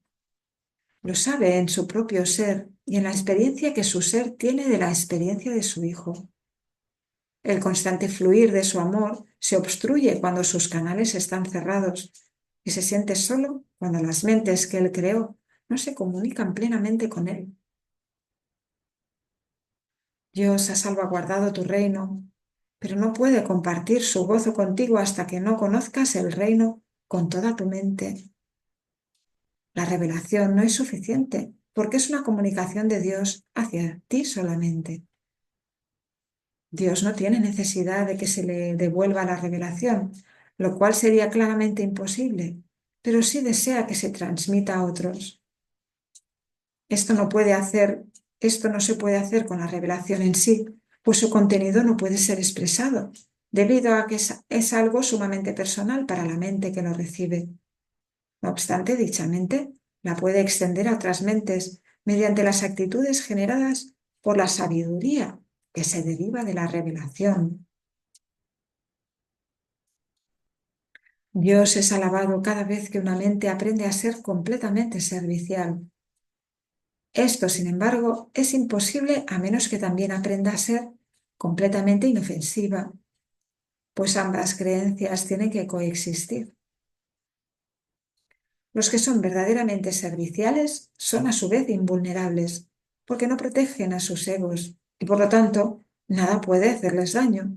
Lo sabe en su propio ser y en la experiencia que su ser tiene de la experiencia de su Hijo. El constante fluir de su amor se obstruye cuando sus canales están cerrados y se siente solo cuando las mentes que él creó no se comunican plenamente con él. Dios ha salvaguardado tu reino, pero no puede compartir su gozo contigo hasta que no conozcas el reino con toda tu mente. La revelación no es suficiente porque es una comunicación de Dios hacia ti solamente. Dios no tiene necesidad de que se le devuelva la revelación, lo cual sería claramente imposible, pero sí desea que se transmita a otros. Esto no se puede hacer con la revelación en sí, pues su contenido no puede ser expresado, debido a que es algo sumamente personal para la mente que lo recibe. No obstante, dicha mente la puede extender a otras mentes mediante las actitudes generadas por la sabiduría que se deriva de la revelación. Dios es alabado cada vez que una mente aprende a ser completamente servicial. Esto, sin embargo, es imposible a menos que también aprenda a ser completamente inofensiva, pues ambas creencias tienen que coexistir. Los que son verdaderamente serviciales son a su vez invulnerables, porque no protegen a sus egos y por lo tanto nada puede hacerles daño.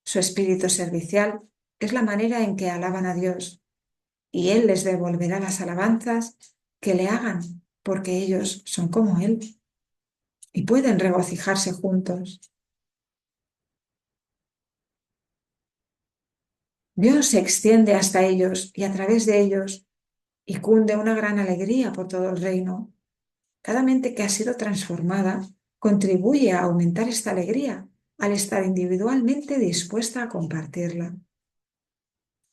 Su espíritu servicial es la manera en que alaban a Dios y Él les devolverá las alabanzas que le hagan, porque ellos son como Él y pueden regocijarse juntos. Dios se extiende hasta ellos y a través de ellos y cunde una gran alegría por todo el reino. Cada mente que ha sido transformada contribuye a aumentar esta alegría al estar individualmente dispuesta a compartirla.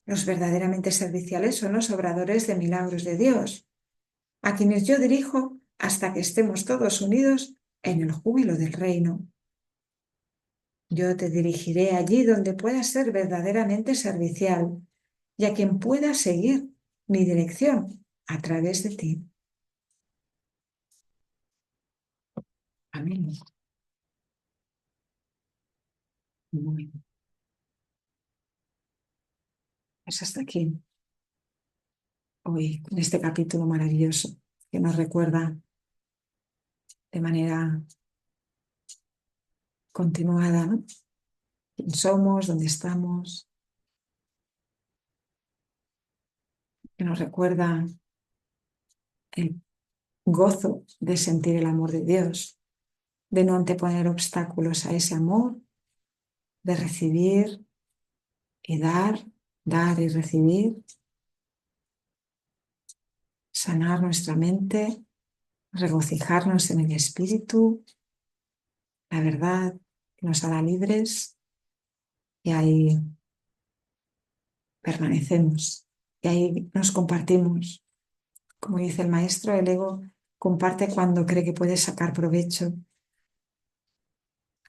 Los verdaderamente serviciales son los obradores de milagros de Dios, a quienes yo dirijo hasta que estemos todos unidos en el júbilo del reino. Yo te dirigiré allí donde puedas ser verdaderamente servicial y a quien pueda seguir mi dirección a través de ti. Amén. Muy bien. Pues hasta aquí hoy en este capítulo maravilloso que nos recuerda de manera continuada, ¿no? Quién somos, dónde estamos, que nos recuerda el gozo de sentir el amor de Dios, de no anteponer obstáculos a ese amor, de recibir y dar y recibir, sanar nuestra mente, regocijarnos en el espíritu, la verdad que nos hará libres y ahí permanecemos y ahí nos compartimos. Como dice el maestro, el ego comparte cuando cree que puede sacar provecho,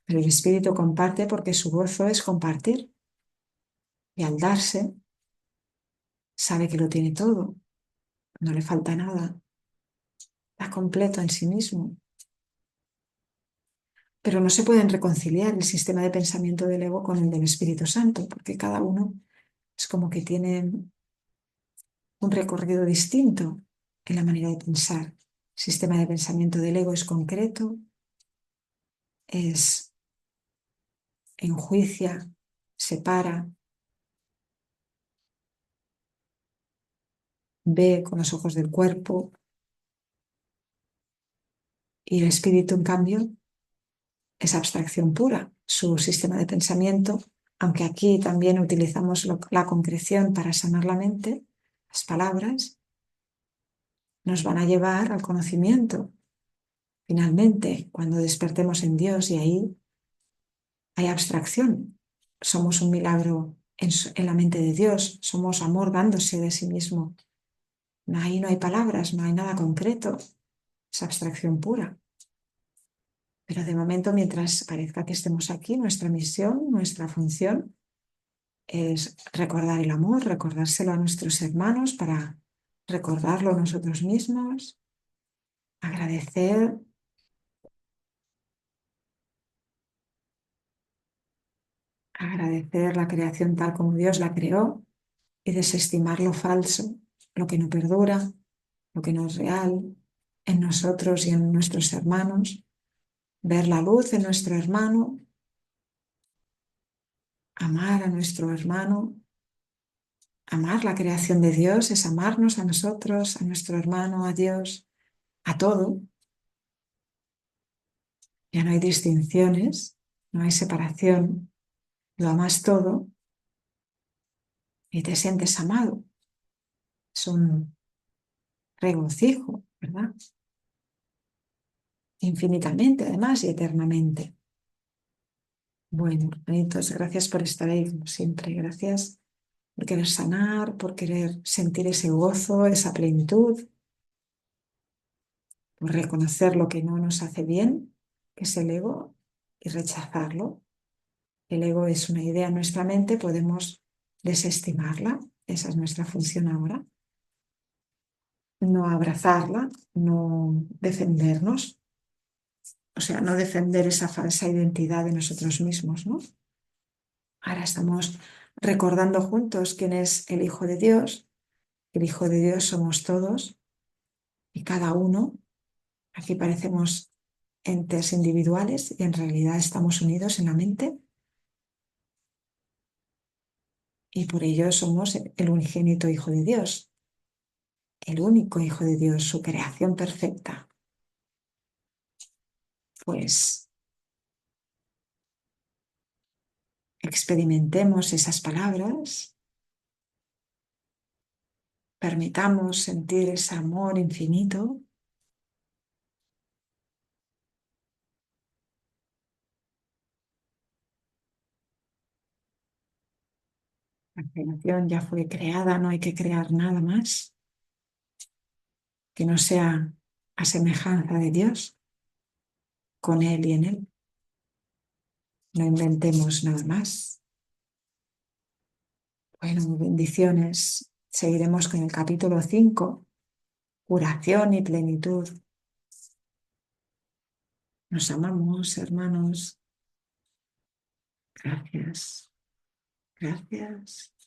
pero el espíritu comparte porque su gozo es compartir y al darse sabe que lo tiene todo, no le falta nada, está completo en sí mismo. Pero no se pueden reconciliar el sistema de pensamiento del ego con el del Espíritu Santo, porque cada uno es como que tiene un recorrido distinto en la manera de pensar. El sistema de pensamiento del ego es concreto, es enjuicia, separa, ve con los ojos del cuerpo, y el espíritu, en cambio, es abstracción pura. Su sistema de pensamiento, aunque aquí también utilizamos la concreción para sanar la mente, las palabras, nos van a llevar al conocimiento. Finalmente, cuando despertemos en Dios y ahí hay abstracción, somos un milagro en la mente de Dios, somos amor dándose de sí mismo. Ahí no hay palabras, no hay nada concreto, es abstracción pura. Pero de momento, mientras parezca que estemos aquí, nuestra misión, nuestra función es recordar el amor, recordárselo a nuestros hermanos para recordarlo nosotros mismos, agradecer, agradecer la creación tal como Dios la creó y desestimar lo falso, lo que no perdura, lo que no es real en nosotros y en nuestros hermanos, ver la luz en nuestro hermano, amar a nuestro hermano. Amar la creación de Dios es amarnos a nosotros, a nuestro hermano, a Dios, a todo. Ya no hay distinciones, no hay separación, lo amas todo y te sientes amado. Es un regocijo, ¿verdad? Infinitamente, además, y eternamente. Bueno, entonces gracias por estar ahí, como siempre. Gracias por querer sanar, por querer sentir ese gozo, esa plenitud, por reconocer lo que no nos hace bien, que es el ego, y rechazarlo. El ego es una idea en nuestra mente, podemos desestimarla, esa es nuestra función ahora. No abrazarla, no defendernos, o sea, no defender esa falsa identidad de nosotros mismos, ¿no? Ahora estamos recordando juntos quién es el Hijo de Dios. El Hijo de Dios somos todos y cada uno. Aquí parecemos entes individuales y en realidad estamos unidos en la mente y por ello somos el unigénito Hijo de Dios, el único Hijo de Dios, su creación perfecta. Pues experimentemos esas palabras, permitamos sentir ese amor infinito. La creación ya fue creada, no hay que crear nada más que no sea a semejanza de Dios, con Él y en Él. No inventemos nada más. Bueno, bendiciones. Seguiremos con el capítulo 5, curación y plenitud. Nos amamos, hermanos. Gracias. Gracias.